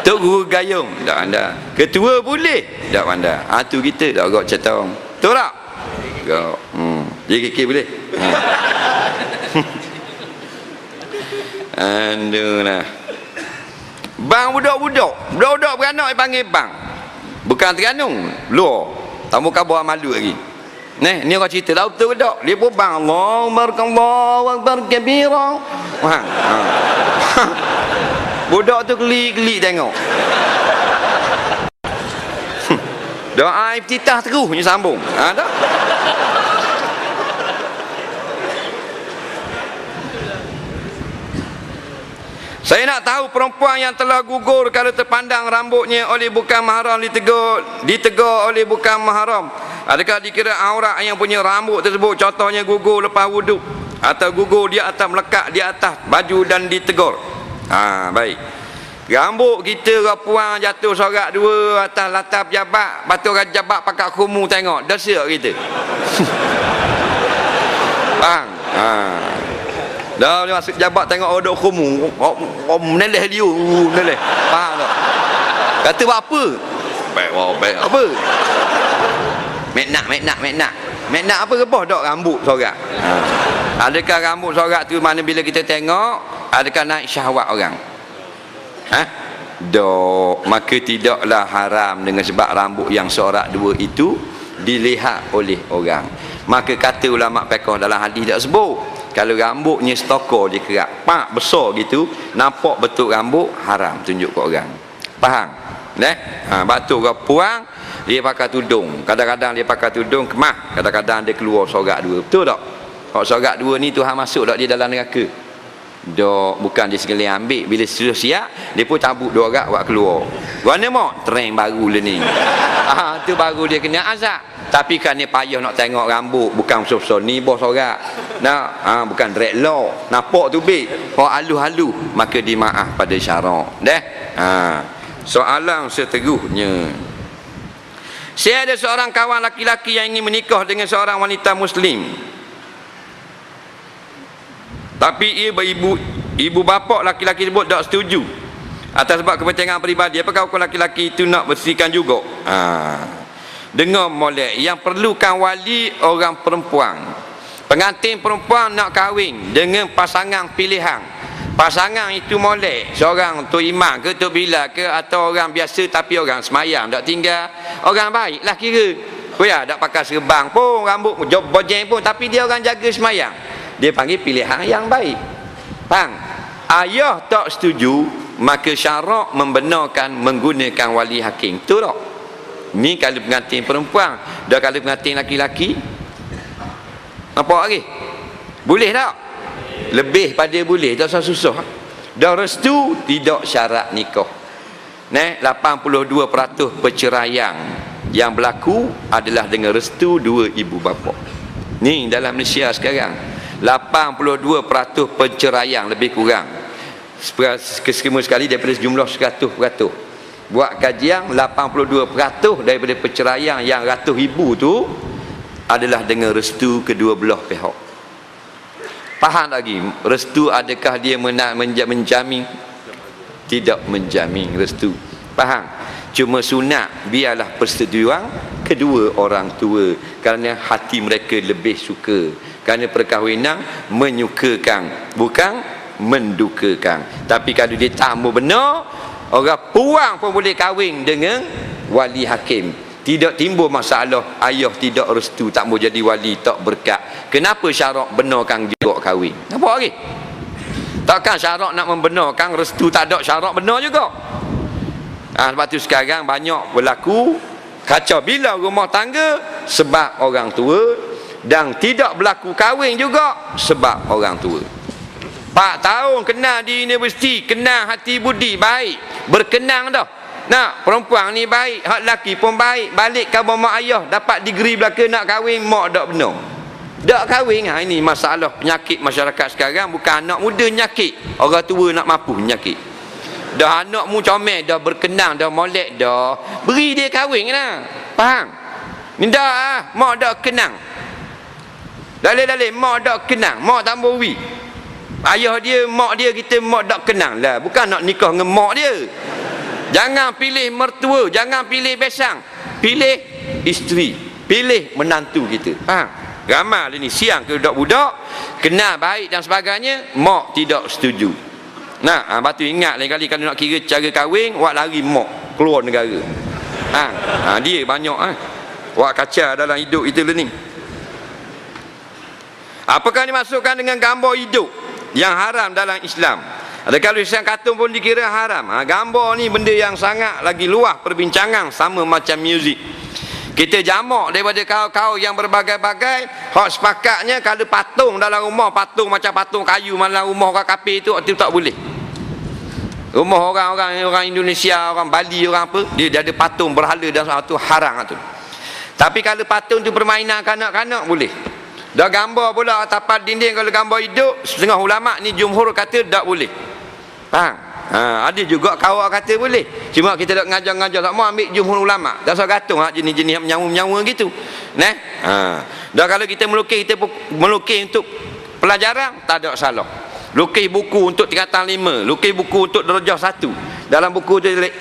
Tok guru gayung. Tak anda. Ketua boleh. Tak anda. Tu kita dak agak cetong. Betul tak? Agak. JKK boleh? Aduh. Bang budak-budak beranak dipanggil bang. Bukan Terengganu, luar. Tamu kabar malu lagi. Ni orang cerita tahu betul budak. Dia pun bang Allahu akbar kabira. Budak tu geli-geli tengok. Doa iftitah terusnya sambung. Tak? Saya nak tahu perempuan yang telah gugur kalau terpandang rambutnya oleh bukan mahram ditegur oleh bukan mahram. Adakah dikira aurat yang punya rambut tersebut, contohnya gugur lepas wuduk atau gugur di atas, melekat di atas baju dan ditegur? Baik. Rambut kita perempuan jatuh sorak dua atas latar pejabat, batu orang jabat pakai khumu tengok, dah siap kita. Bang. Dah masuk jabat tengok odok khumu, meneleh dia, meneleh. Faham tak? Kata buat apa? Baik apa? Mek nak apa rebah dak rambut sorak. Adakah rambut sorak tu mana bila kita tengok adakah naik syahwat orang? Dok, maka tidaklah haram dengan sebab rambut yang sorak dua itu dilihat oleh orang. Maka kata ulama fiqh dalam hadis tak sebut, kalau rambutnya stokor dia kerak, pak besar gitu, nampak betul rambut, haram tunjuk ke orang. Faham? Batu ke puang, dia pakai tudung. Kadang-kadang dia pakai tudung kemah, kadang-kadang dia keluar sorak dua. Betul tak? Kalau sorak dua ni Tuhan masuk tak dia dalam neraka? Dok, bukan dia sekali ambil, bila sudah siap dia pun cabut dua orang buat keluar. Mana mak? Trend baru lah ni. Tu baru dia kena azab. Tapi kan dia payah nak tengok rambut, bukan besar-besar ni bos sorak. Bukan dreadlock. Nampak tu big. Kalau halu-halu maka dimaaf pada syarak. Soalan seterusnya. Saya ada seorang kawan laki-laki yang ingin menikah dengan seorang wanita muslim. Tapi ibu bapa laki-laki tersebut tak setuju atas sebab kepentingan peribadi. Apakah hukum laki-laki itu nak bersihkan juga? Dengar molek, yang perlukan wali orang perempuan. Pengantin perempuan nak kahwin dengan pasangan pilihan. Pasangan itu molek, seorang tu imam ke tu bila ke atau orang biasa tapi orang semayang, tak tinggal orang baik lah kira. Tak pakai serban pun, rambut bojeng pun, tapi dia orang jaga semayang. Dia panggil pilihan yang baik. Faham? Ayah tak setuju, maka syarak membenarkan menggunakan wali hakim. Betul tak? Ni kalau pengantin perempuan. Dah kalau pengantin laki-laki, nampak lagi? Boleh tak? Lebih pada boleh, tak susah. Dah restu, tidak syarat nikah. 82% perceraian yang berlaku adalah dengan restu dua ibu bapa. Ni dalam Malaysia sekarang 82% perceraian lebih kurang, kesemua sekali daripada sejumlah 100%. Buat kajian, 82% daripada perceraian yang ratus ribu tu adalah dengan restu kedua belah pihak. Faham lagi? Restu adakah dia menjamin? Tidak menjamin restu. Faham? Cuma sunat biarlah persetujuan kedua orang tua, kerana hati mereka lebih suka. Kerana perkahwinan menyukakan, bukan mendukakan. Tapi kalau dia tak mau benar, orang puang pun boleh kahwin dengan wali hakim. Tidak timbul masalah ayah tidak restu, tak mau jadi wali, tak berkat. Kenapa syarak benarkan juga kahwin? Nampak lagi? Takkan syarak nak membenarkan restu tak ada syarak benar juga. Sebab tu sekarang banyak berlaku kacau bila rumah tangga sebab orang tua, dan tidak berlaku kahwin juga sebab orang tua. 4 tahun kenal di universiti, kenal hati budi baik, berkenang dah. Nak perempuan ni baik, hak lelaki pun baik, balik ke mak ayah dapat degree belaka nak kahwin, mak tak benar. Tak kahwin. Ini masalah penyakit masyarakat sekarang. Bukan anak muda nyakit, orang tua nak mampu nyakit. Dah anak mu comel, dah berkenang, dah molek dah, beri dia kahwin lah. Faham? Ni dah mak dak kenang. Dalil-dalil mak dak kenang, mak tak beri. Ayah dia, mak dia, kita mak dak kenang lah. Bukan nak nikah dengan mak dia. Jangan pilih mertua, jangan pilih besang, pilih isteri, pilih menantu kita. Faham? Ramai ni siang ke budak-budak kenal baik dan sebagainya, mak tidak setuju. Batu ingat lain kali kalau nak kira cara kahwin, wak lari mak keluar negara. Dia banyak wak kaca dalam hidup itu lah ni. Apakah dimasukkan dengan gambar hidup yang haram dalam Islam? Adakah lukisan kartun pun dikira haram? Gambar ni benda yang sangat lagi luas perbincangan, sama macam muzik. Kita jamak daripada kaum-kaum yang berbagai-bagai. Hak sepakatnya kalau patung dalam rumah, patung macam patung kayu dalam rumah orang kafir itu tak boleh. Rumah orang Indonesia, orang Bali, orang apa, dia ada patung berhala dan satu haram tu. Tapi kalau patung tu permainan kanak-kanak boleh. Dah gambar pula tapak dinding, kalau gambar hidup, setengah ulama ni jumhur kata tak boleh. Faham? Ada juga kawan kata boleh. Cuma kita nak ngajar-ngajar tak mau ambil jumhur ulama. Dah soal gantung jenis-jenis menyawa-menyawa gitu. Dah kalau kita melukis untuk pelajaran tak ada salah. Lukis buku untuk tingkatan 5, lukis buku untuk darjah 1. Dalam buku tu tulis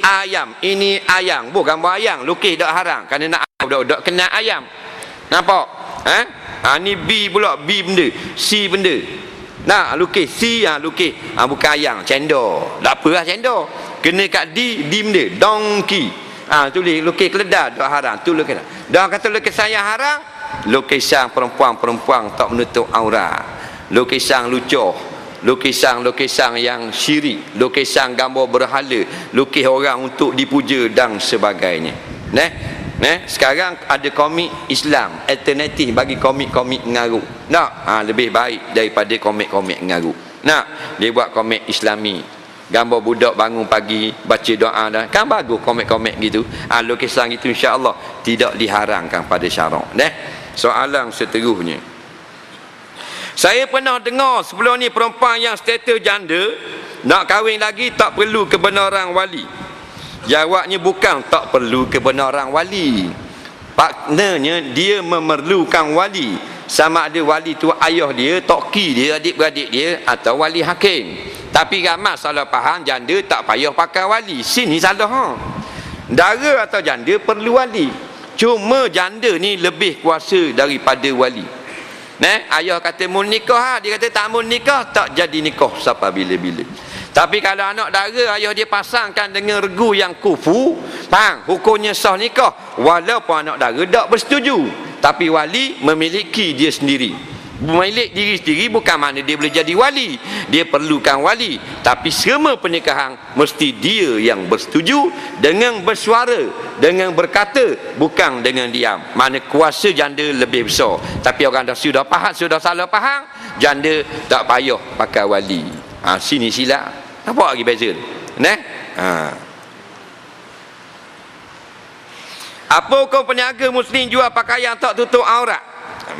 ayam, ini ayam. Gambar ayam, lukis tak haram. Kerana nak budak-budak kena ayam. Nampak? Ni B pula, B benda, C benda. Nah, lukis C, lukis bukan ayam, cendol. Tak apalah cendol. Kena kat D benda, donkey. Tulis lukis keledai tak haram, tu lukis. Dah kata lukisan yang haram, lukisan perempuan tak menutup aurat. Lukisan lucuh, lukisan yang syirik, lukisan gambar berhala, lukis orang untuk dipuja dan sebagainya. Sekarang ada komik Islam alternatif bagi komik-komik mengaru. Lebih baik daripada komik-komik mengaru. Dia buat komik Islami, gambar budak bangun pagi baca doa dah. Kan bagus komik-komik gitu. Lukisan gitu insya-Allah tidak diharamkan pada syarak. Soalan seterusnya. Saya pernah dengar sebelum ni perempuan yang status janda nak kahwin lagi tak perlu kebenaran wali. Jawabnya bukan tak perlu kebenaran wali. Maknanya dia memerlukan wali. Sama ada wali tu ayah dia, toki dia, adik-beradik dia atau wali hakim. Tapi ramai salah faham janda tak payah pakai wali. Sini salah. Dara atau janda perlu wali. Cuma janda ni lebih kuasa daripada wali. Ayah kata mun nikah, dia kata tak mun nikah, tak jadi nikah sampai bila-bila. Tapi kalau anak dara ayah dia pasangkan dengan regu yang kufu, hukumnya sah nikah walaupun anak dara tak bersetuju. Tapi wali memiliki dia sendiri. Memiliki diri sendiri bukan makna dia boleh jadi wali. Dia perlukan wali. Tapi semua pernikahan mesti dia yang bersetuju dengan bersuara, dengan berkata, bukan dengan diam. Mana kuasa janda lebih besar. Tapi orang dah sudah faham, sudah salah faham, janda tak payah pakai wali. Sini silap. Nampak lagi beza? Apa hukum peniaga muslim jual pakaian tak tutup aurat?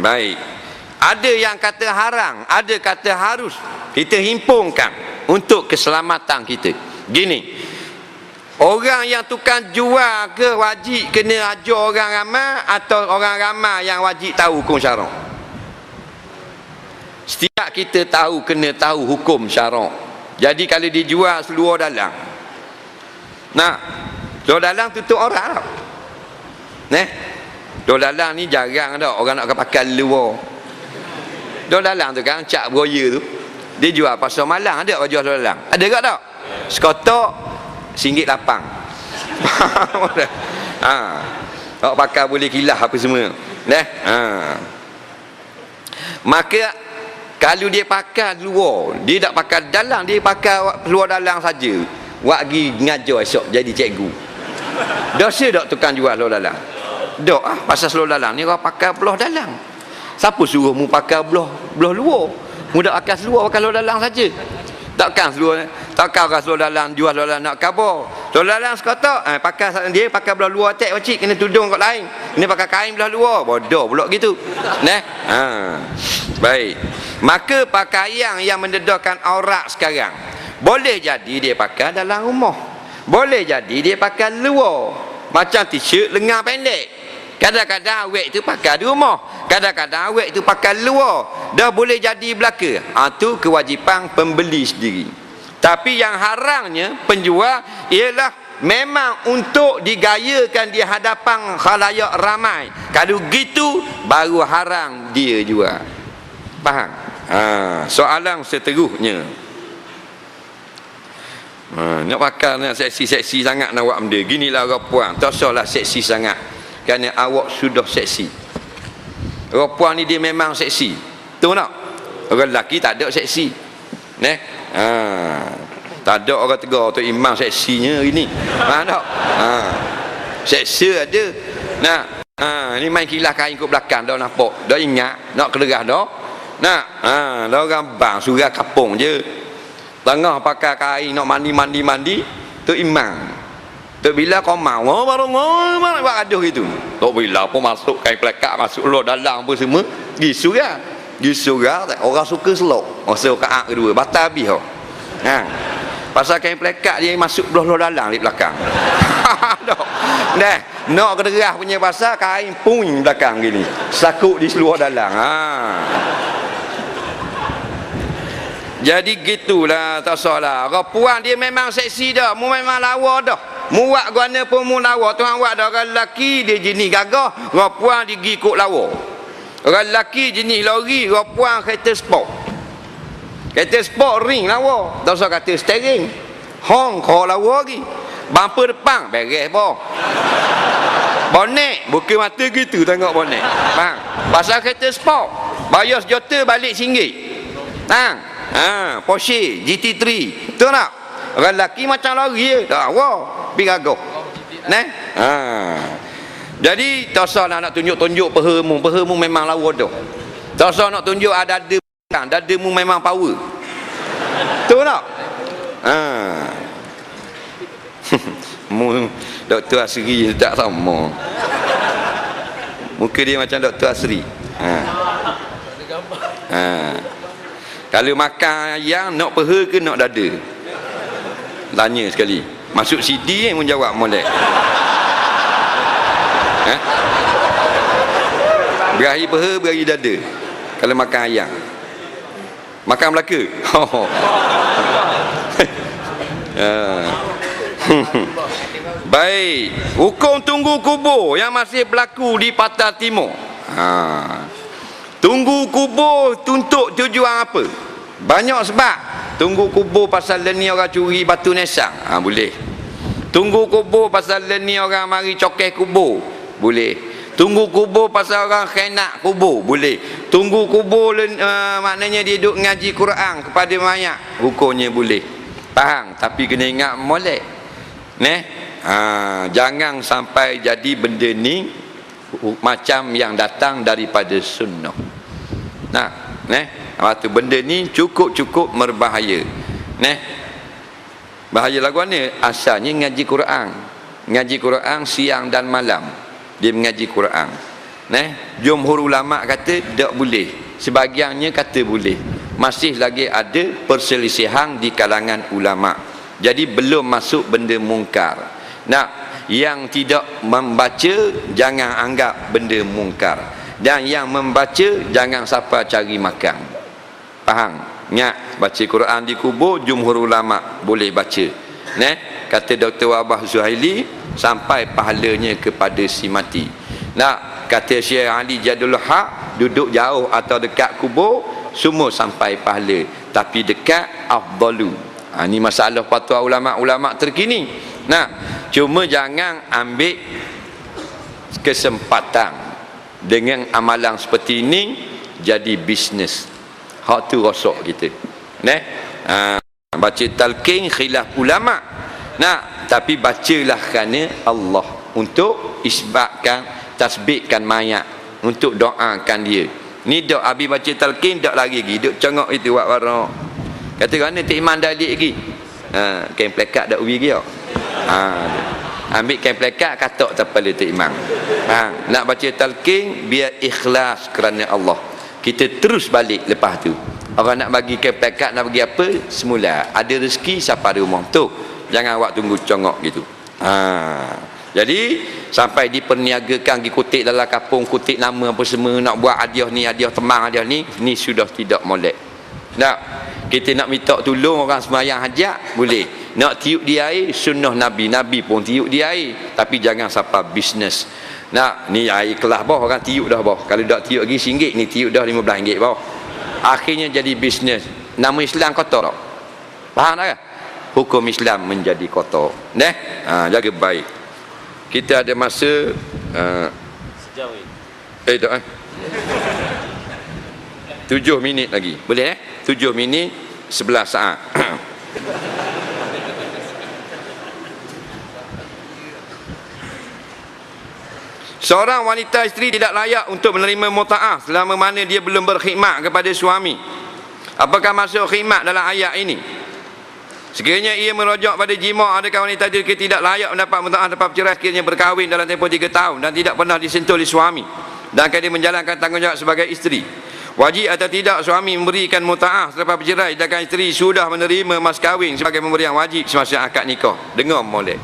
Baik. Ada yang kata haram, ada kata harus. Kita himpunkan untuk keselamatan kita. Gini, orang yang tukang jual ke wajib kena ajar orang ramai atau orang ramai yang wajib tahu hukum syarak? Setiap kita tahu kena tahu hukum syarak. Jadi kalau dijual seluar dalam, seluar dalam tutup aurat tak? Seluar dalam ni jarang dah orang nak pakai luar. Dua dalang tu kan, cak broya tu dia jual pasar malang, ada orang jual dua dalang? Ada tak tak? Sekotok RM1.8. Awak pakai boleh kilah apa semua. Maka kalau dia pakai luar, dia tak pakai dalang, dia pakai luar dalang saja. Wak pergi ngajar esok jadi cikgu. Dosa tak tukang jual luar dalang? Tak pasal luar dalang ni orang pakai belah dalang. Siapa suruh mu pakai belah luar? Mu tak pakai seluar, pakai luar dalang saja. Takkan orang seluar dalang jual luar dalang nak khabar. Luar dalang sekotak, pakai dia pakai belah luar tek pakcik, kena tudung kat lain. Kena pakai kain belah luar, bodoh pula gitu. Baik. Maka pakaian yang mendedahkan aurat sekarang, boleh jadi dia pakai dalam rumah. Boleh jadi dia pakai luar. Macam t-shirt lengan pendek. Kadang-kadang awet tu pakai di rumah, kadang-kadang awet tu pakai luar. Dah boleh jadi belaka. Tu kewajipan pembeli sendiri. Tapi yang haramnya penjual ialah memang untuk digayakan di hadapan khalayak ramai. Kalau gitu baru haram dia jual. Faham? Soalan seterusnya. Nak pakai nak seksi-seksi sangat nak buat benda. Ginilah orang puan, tak usahlah seksi sangat. Kerana awak sudah seksi. Orang puan ni dia memang seksi. Tahu tak? Orang lelaki tak ada seksi. Tak ada orang tegur tu imam seksinya hari ni. Faham tak? Seksi ada. Ni main kilas kain kat belakang dah nampak. Dah ingat nak kelerah dah. Dah orang bang surah kapung je. Tengah pakai kain nak mandi. Tu imam. Tu bila kau mau baru buat gaduh gitu. Tak bila pun masuk kain pelekat masuk luar dalam apa semua. Gi surah orang suka selok. Masa rakaat kedua batal habis kau. Pasal kain pelekat dia masuk belah dalam di belakang. Nak kederah punya pasal kain pun belakang gini. Sakut di seluar dalam. Jadi gitulah, tak salah. Orang puan dia memang seksi dah, mu memang lawa dah. Mu buat guana pun mu lawa. Tuhan buat dah orang lelaki dia jenis gagah, orang puan dia pergi ikut lawa. Orang lelaki jenis lori, orang puan kereta sport. Kereta sport ring lawa. Tak usah kata steering. Hong kau lawa lagi. Bumper depan beres boh. Bonet buka mata gitu tengok bonet. Bang, pasal kereta sport. Bayar sejuta balik RM1. Porsche GT3. Betul tak? Orang lelaki macam lari je. Tak apa. Pergi gagah. Jadi tak usah nak tunjuk-tunjuk pehamu. Pehamu memang lawa dah. Tak usah nak tunjuk ada dada. Dadamu memang power. Betul tak? Doktor Asri tak sama. Muka dia macam Doktor Asri. Kalau makan ayam nak peha ke nak dada? Tanya sekali. Masuk CD yang menjawab molek. Berahi peha, berahi dada. Kalau makan ayam. Makan Melaka. Baik, hukum tunggu kubur yang masih berlaku di Pantai Timur. Tunggu kubur untuk tujuan apa? Banyak sebab. Tunggu kubur pasal ni orang curi batu nesang. Boleh. Tunggu kubur pasal ni orang mari cokeh kubur. Boleh. Tunggu kubur pasal orang khianat kubur. Boleh. Tunggu kubur maknanya dia duduk ngaji Quran kepada mayat. Hukumnya boleh. Faham? Tapi kena ingat molek. Jangan sampai jadi benda ni macam yang datang daripada sunnah. Waktu benda ni cukup berbahaya. Bahaya lagu ni asalnya ngaji Quran. Ngaji Quran siang dan malam. Dia mengaji Quran. Jumhur ulama kata tak boleh. Sebahagiannya kata boleh. Masih lagi ada perselisihan di kalangan ulama. Jadi belum masuk benda mungkar. Yang tidak membaca jangan anggap benda mungkar, dan yang membaca jangan siapa cari makan. Faham? Baca Quran di kubur jumhur ulama boleh baca. Kata Dr. Wabah Zuhaili sampai pahalanya kepada si mati. Kata Syekh Ali Jadul Haq duduk jauh atau dekat kubur semua sampai pahala, tapi dekat afdalu. Ini masalah fatwa ulama-ulama terkini. Cuma jangan ambil kesempatan dengan amalan seperti ini jadi bisnes. Hak tu rosak kita. Baca talqin khilaf ulama. Tapi bacalah kerana Allah, untuk isbatkan, tasbihkan mayat, untuk doakan dia. Ni dok habis baca talqin dak lari lagi, duk cengok itu buat warna. Kata kerana tak iman dah alik lagi. Kain plekat dak ubi lagi. Ambil kain plekat katok kepala tak iman. Nak baca talqin biar ikhlas kerana Allah. Kita terus balik lepas tu. Orang nak bagi kain plekat, nak bagi apa, semula ada rezeki siapa ada rumah tu. Jangan awak tunggu congok gitu. Jadi sampai diperniagakan pergi kutip dalam kampung, kutip nama apa semua, nak buat hadiah ni, hadiah temang, hadiah ni sudah tidak molek. Kita nak minta tolong orang sembahyang hajat boleh. Nak tiup di air sunnah Nabi pun tiup di air, tapi jangan sampai bisnes. Ni air kelas bawah orang tiup dah bawah. Kalau tak tiup lagi RM1, ni tiup dah RM15 bawah. Akhirnya jadi bisnes. Nama Islam kotor tak? Faham tak? Hukum Islam menjadi kotor. Jaga baik. Kita ada masa sejauh ini. Tak 7 minit lagi. Boleh 7 minit 11 saat. Seorang wanita isteri tidak layak untuk menerima muta'ah selama mana dia belum berkhidmat kepada suami. Apakah masuk khidmat dalam ayat ini? Sekiranya ia merujuk pada jima', adakah wanita itu tidak layak mendapat muta'ah lepas bercerai sekiranya berkahwin dalam tempoh 3 tahun dan tidak pernah disentuh oleh suami, dan akan dia menjalankan tanggungjawab sebagai isteri? Wajib atau tidak suami memberikan muta'ah selepas bercerai sedangkan isteri sudah menerima mas kahwin sebagai pemberian wajib semasa akad nikah? Dengar molek.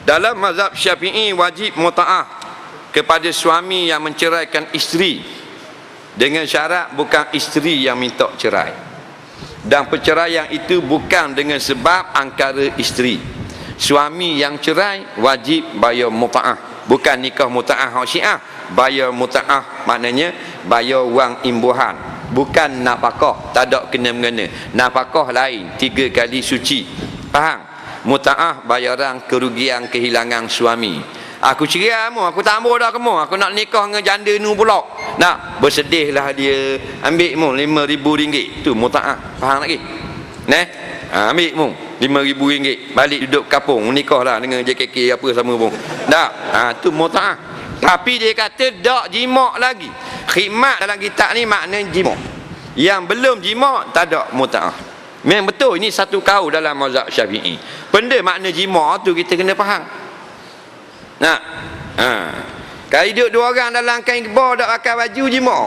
Dalam mazhab Syafi'i, wajib muta'ah kepada suami yang menceraikan isteri dengan syarat bukan isteri yang minta cerai, dan perceraian itu bukan dengan sebab angkara isteri. Suami yang cerai wajib bayar muta'ah, bukan nikah muta'ah syiah. Bayar muta'ah maknanya bayar wang imbuhan, bukan nafkah. Tak ada kena-mengena. Nafkah lain, 3 kali suci. Faham? Muta'ah bayaran kerugian kehilangan suami. Aku cerai kamu, aku tak ambil dah kamu, aku nak nikah dengan janda nu pula. Nak bersedihlah dia, ambil mu RM5,000. Tu muta'ah. Faham lagi? Neh? Ambil mu RM5,000, balik duduk kapung, nikahlah dengan JKK apa sama pun. Tak? Tu muta'ah. Tapi dia kata tak jima' lagi. Khidmat dalam kitab ni makna jima'. Yang belum jima' tak ada muta'ah. Memang betul, ini satu kaul dalam mazhab Syafi'i. Benda makna jima' tu kita kena faham. Nah, kalau duduk 2 orang dalam kain kebor tak pakai baju jima',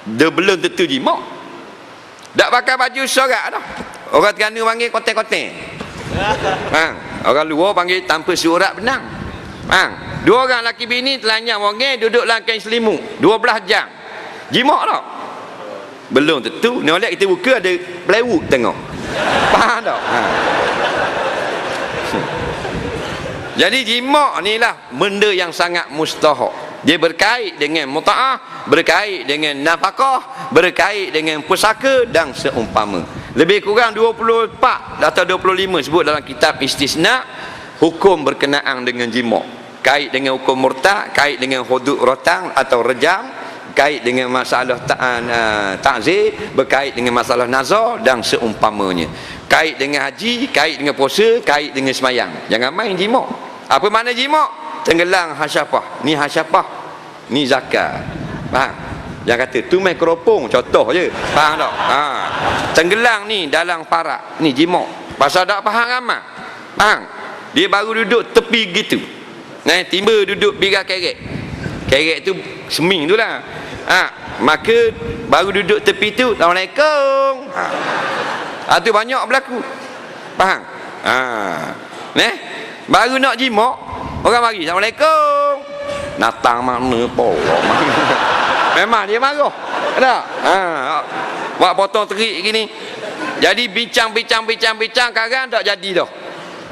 dia belum tentu jima'. Tak pakai baju sorak dah. Orang Terengganu panggil kotek-kotek. Orang luar panggil tanpa surat benang. 2 orang laki bini telanjang wangil duduk dalam kain selimut 12 jam. Jima' tak? Belum tentu. Nolak kita buka ada plywood tengok. Faham tak? Jadi jima' ni lah benda yang sangat mustahak. Dia berkait dengan muta'ah, berkait dengan nafkah, berkait dengan pusaka dan seumpama. Lebih kurang 24 atau 25 sebut dalam kitab istisna hukum berkenaan dengan jima'. Kait dengan hukum murtad, kait dengan hudud rotang atau rejam, kait dengan masalah ta'zir, berkait dengan masalah nazar dan seumpamanya. Kait dengan haji, kait dengan puasa, kait dengan semayang. Jangan main jima'. Apa makna jima'? Tenggelang hasyafah. Ni hasyafah, ni zakat. Faham? Yang kata tu main keropong, contoh je. Faham tak? Tenggelang ni dalam parak, ni jima'. Pasal tak faham ramai. Faham? Dia baru duduk tepi gitu. Timba duduk bigar kerek. Kerek tu seming tu lah. Maka baru duduk tepi tu, Assalamualaikum. Tu banyak berlaku. Faham? Baru nak jima', orang mari, Assalamualaikum. Natang mana pula. Memang dia marah. Tak? Buat potong terik gini. Jadi bincang sekarang tak jadi dah.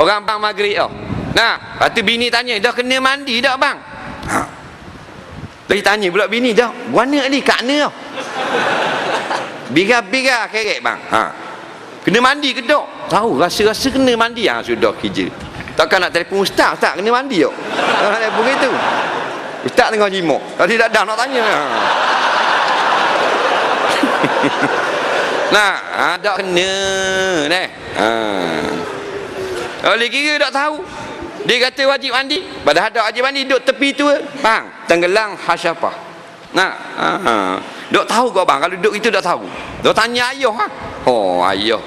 Orang bang maghrib dah. Nah, lepas tu bini tanya, dah kena mandi tak bang? Lagi tanya pula bini, dah warna ni kat mana dah? Bigar-bigar kerek bang. Kena mandi ke tak? Tahu, rasa-rasa kena mandi. Sudah kerja. Takkan nak telefon ustaz kena mandi tak? Nak telefon gitu. Ustaz tengah jima'. Tadi tak dah nak tanya. Tak kena neh. Oleh kira tak tahu. Dia kata wajib mandi, padahal tak wajib mandi, duduk tepi tu. Bang, tenggelang hasyafah. Duk tahu kau bang, kalau duduk itu tak tahu. Duk tanya ayah. Ayah.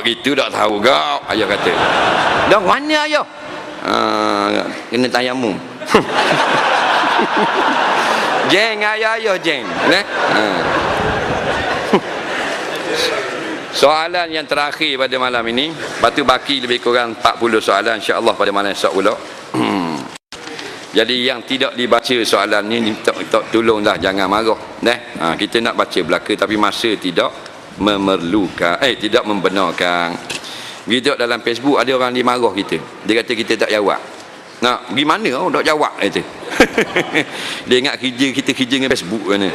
Gitu tak tahu kau, ayah kata. Dah mana ayah? Kena tayamum. Jeng ayah jeng. Soalan yang terakhir pada malam ini, batu baki lebih kurang 40 soalan, insya-Allah pada malam esok pula. Jadi yang tidak dibaca soalan ni tolonglah jangan marah. Kita nak baca belaka tapi masa tidak memerlukan, tidak membenarkan. Video dalam Facebook ada orang dia marah kita. Dia kata kita tak jawab. Nak pergi mana tak jawab kata. Dia ingat kita kerja dengan Facebook kan.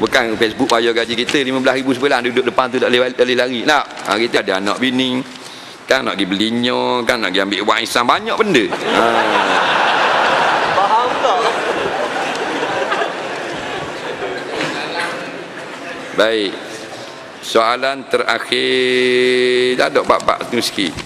Bukan Facebook bayar gaji kita 15,000 sebulan, duduk depan tu tak boleh lari. Nak kita ada anak bini, kan nak pergi belinya, kan nak pergi ambil warisan, banyak benda. Faham tak? Baik. Soalan terakhir, tak ada bab-bab tu sikit.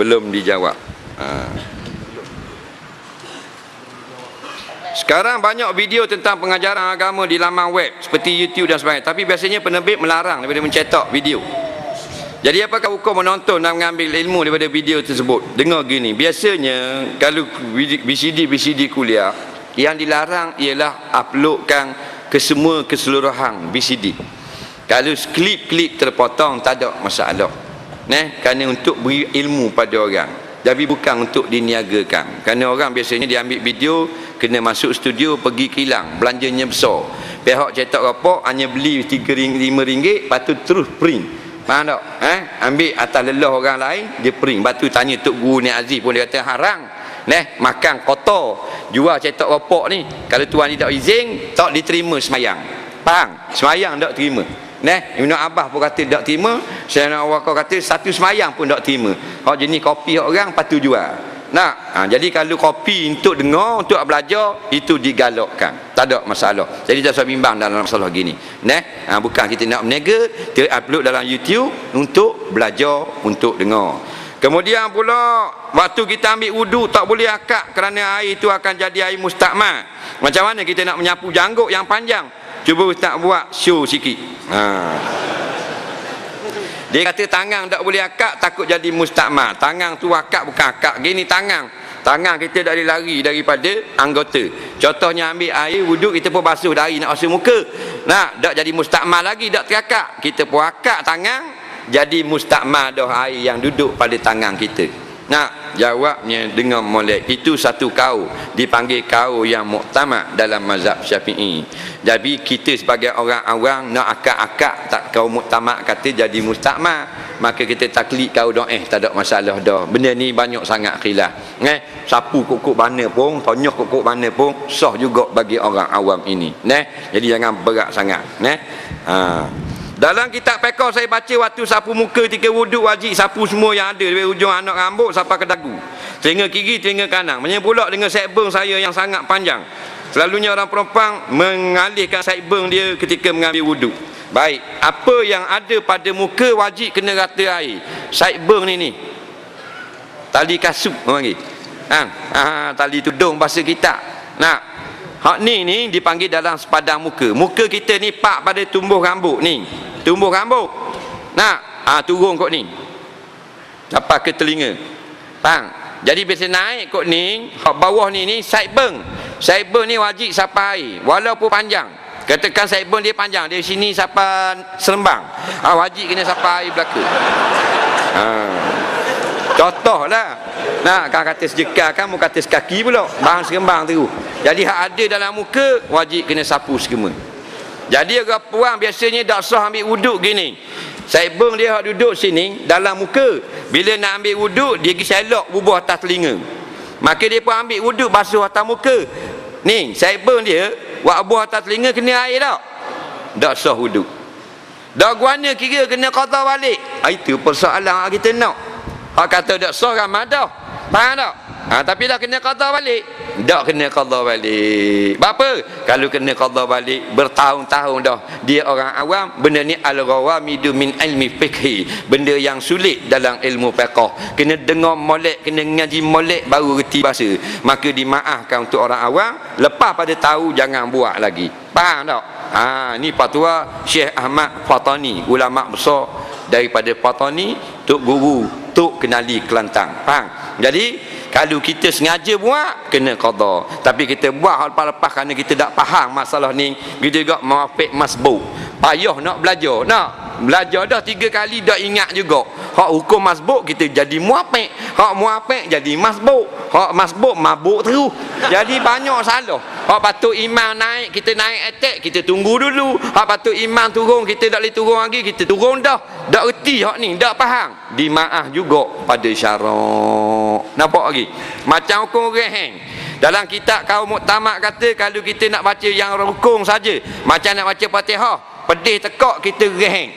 belum dijawab. Sekarang banyak video tentang pengajaran agama di laman web seperti YouTube dan sebagainya, tapi biasanya penerbit melarang daripada mencetak video. Jadi apakah hukum menonton dan mengambil ilmu daripada video tersebut? Dengar gini, biasanya kalau BCD kuliah, yang dilarang ialah uploadkan ke semua keseluruhan BCD. Kalau klip-klip terpotong tak ada masalah. Kerana untuk beri ilmu pada orang. Tapi bukan untuk diniagakan. Kerana orang biasanya dia ambil video, kena masuk studio, pergi kilang, belanjanya besar. Pihak cetak rapor hanya beli RM5, lepas tu terus print. Faham tak? Ambil atas lelah orang lain, dia print. Lepas tu tanya Tok Guru Nik Aziz pun dia kata haram. Makan kotor. Jual cetak rapor ni, kalau tuan tidak izin, tak diterima semayang. Faham? Semayang tak terima. Ibn Abbas pun kata tak terima, Sayyidina Abu Bakar kata satu semayang pun tak terima. Hak jenis kopi orang patu jual. Jadi kalau kopi untuk dengar, untuk belajar, itu digalakkan. Tak ada masalah. Jadi tak usah bimbang dalam masalah gini. Bukan kita nak menega, kita upload dalam YouTube untuk belajar, untuk dengar. Kemudian pula waktu kita ambil wudu tak boleh akak kerana air itu akan jadi air mustakmal. Macam mana kita nak menyapu janggut yang panjang? Cuba Ustaz buat show sikit. Dia kata tangan tak boleh akak, takut jadi mustakmal. Tangan tu akak bukan akak. Gini tangan kita tak boleh lari daripada anggota. Contohnya ambil air wudu, kita pun basuh dari nak basuh muka. Tak jadi mustakmal lagi, tak terakak. Kita pun akak tangan, jadi mustakmal dah air yang duduk pada tangan kita. Jawabnya dengan molek. Itu satu kaul, dipanggil kaul yang muktamad dalam mazhab Syafi'i. Jadi kita sebagai orang awam nak akak-akak, tak kaul muktamad kata jadi mustakmal, maka kita taklid kaul dah tak ada masalah dah. Benda ni banyak sangat khilaf. Sapu kok mana pun, tonyoh kok mana pun sah juga bagi orang awam ini. Jadi jangan berat sangat. Dalam kitab fiqh saya baca waktu sapu muka ketika wuduk wajib sapu semua yang ada dari hujung anak rambut sampai ke dagu, telinga kiri, telinga kanan. Macam pula dengan sideburn saya yang sangat panjang. Selalunya orang perempuan mengalihkan sideburn dia ketika mengambil wuduk. Baik, apa yang ada pada muka wajib kena rata air. Sideburn ni tali kasut orang panggil. Tali tudung bahasa kita. Hak ni dipanggil dalam sepadang muka. Muka kita ni pak pada tumbuh rambut ni. Tumbuh rambut. Turun kot ni. Sampai ke telinga. Faham? Jadi biasa naik kot ni, hak bawah ni sideburn. Sideburn ni wajib sampai air walaupun panjang. Katakan sideburn dia panjang dari sini sampai Serembang. Wajib kena sampai air belaka. Contohlah. Kan kata sejekar kan, mu kata sekaki pula. Bahan Serembang tu. Jadi hak ada dalam muka wajib kena sapu semua. Jadi orang puan biasanya tak sah ambil wuduk gini. Sideburn dia hak duduk sini dalam muka. Bila nak ambil wuduk dia pergi selok bubuh atas telinga. Maka dia pun ambil wuduk basuh atas muka. Sideburn dia buat bubuh atas telinga kena air tak? Tak sah wuduk. Dak guana kira kena qada balik. Itu persoalan kita nak. Hak kata tak sah ramai dah. Faham tak? Tapi dah kena qada balik. Tak kena qada balik. Apa? Kalau kena qada balik bertahun-tahun dah dia orang awam, benda ni al-ghawamidu min ilmi fiqhi, benda yang sulit dalam ilmu fiqh. Kena dengar molek, kena ngaji molek baru reti bahasa. Maka dimaafkan untuk orang awam, lepas pada tahu jangan buat lagi. Faham tak? Ni fatwa Syekh Ahmad Fatani, ulama besar daripada Fatani, Tok Guru Tok Kenali Kelantan. Faham? Jadi kalau kita sengaja buat kena qada, tapi kita buat lepas-lepas kerana kita tak faham masalah ni, kita juga mewafik masbuk. Payah nak belajar. Belajar dah 3 kali dah ingat juga. Hak hukum masbuk kita jadi muafik. Hak muafik jadi masbuk. Hak masbuk mabuk terus. Jadi banyak salah. Hak patut iman naik, kita naik attack, kita tunggu dulu. Hak patut iman turun, kita tak boleh turun lagi, kita turun dah. Tak reti hak ni, tak faham. Dimaaf juga pada syarak. Nampak lagi? Macam hukum reheng. Dalam kitab kaum muktamad kata kalau kita nak baca yang rukun saja, macam nak baca Fatihah, pedih tekak kita reheng.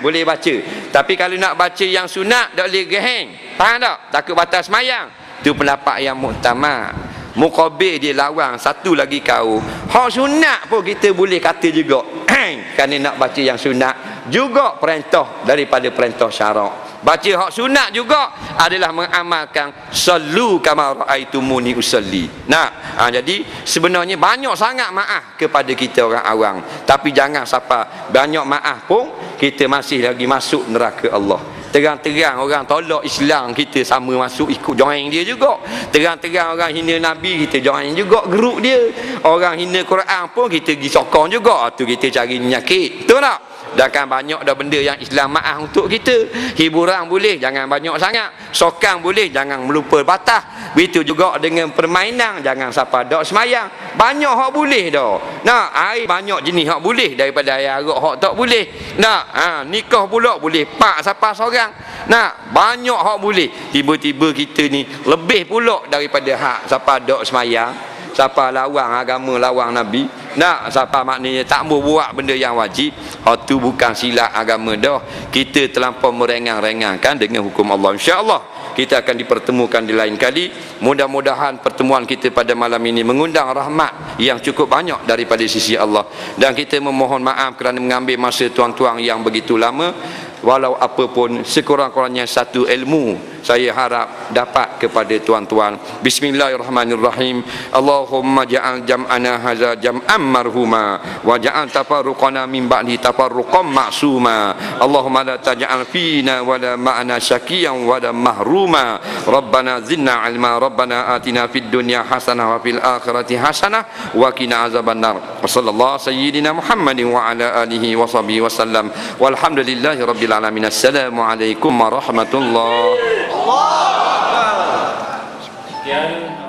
Boleh baca. Tapi kalau nak baca yang sunat tak boleh reheng. Faham tak? Takut batal semayang. Itu pendapat yang muktamad. Muqabil dia lawan satu lagi kau. Hak sunat pun kita boleh kata juga. Kerana nak baca yang sunat juga perintah daripada perintah syarak. Baca hak sunat juga adalah mengamalkan sallu kama raaitumuni usalli. Nah, jadi sebenarnya banyak sangat maaf kepada kita orang awam, tapi jangan siapa banyak maaf pun kita masih lagi masuk neraka Allah. Terang-terang orang tolak Islam, kita sama masuk ikut join dia juga. Terang-terang orang hina Nabi, kita join juga grup dia. Orang hina Quran pun kita pergi sokong juga. Tu kita cari penyakit, betul tak? Dan kan banyak dah benda yang Islam maaf untuk kita. Hiburan boleh, jangan banyak sangat. Sokang boleh, jangan melupa batas. Begitu juga dengan permainan, jangan siapa dak semayang. Banyak hak boleh dah. Nah, air banyak jenis hak boleh daripada air arak hak tak boleh. Nah, nikah pula boleh pak siapa seorang. Nah, banyak hak boleh. Tiba-tiba kita ni lebih pula daripada hak siapa dak semayang. Siapa lawang agama, lawang Nabi. Nak, siapa maknanya tak mau buat benda yang wajib. Itu bukan silat agama dah. Kita terlampau merengang-rengangkan dengan hukum Allah. InsyaAllah kita akan dipertemukan di lain kali. Mudah-mudahan pertemuan kita pada malam ini mengundang rahmat yang cukup banyak daripada sisi Allah. Dan kita memohon maaf kerana mengambil masa tuan-tuan yang begitu lama. Walau apapun, sekurang-kurangnya satu ilmu saya harap dapat kepada tuan-tuan. Bismillahirrahmanirrahim. Allahumma ja'al jam'ana hadza jam'an marhuma wa ja'al tafarruqana min ba'di tafarruqan ma'suma. Allahumma la taj'al fina wa la ma'ana syaqiyan wa la mahruma. Rabbana zidna ilma, Rabbana atina fid dunya hasanah wa fil akhirati hasanah wa qina azabannar. Wa sallallahu sayyidina Muhammadin wa ala alihi wa sahbihi wa sallam. Walhamdulillahi rabbil alamin. Assalamualaikum warahmatullahi wabarakatuh. Sekian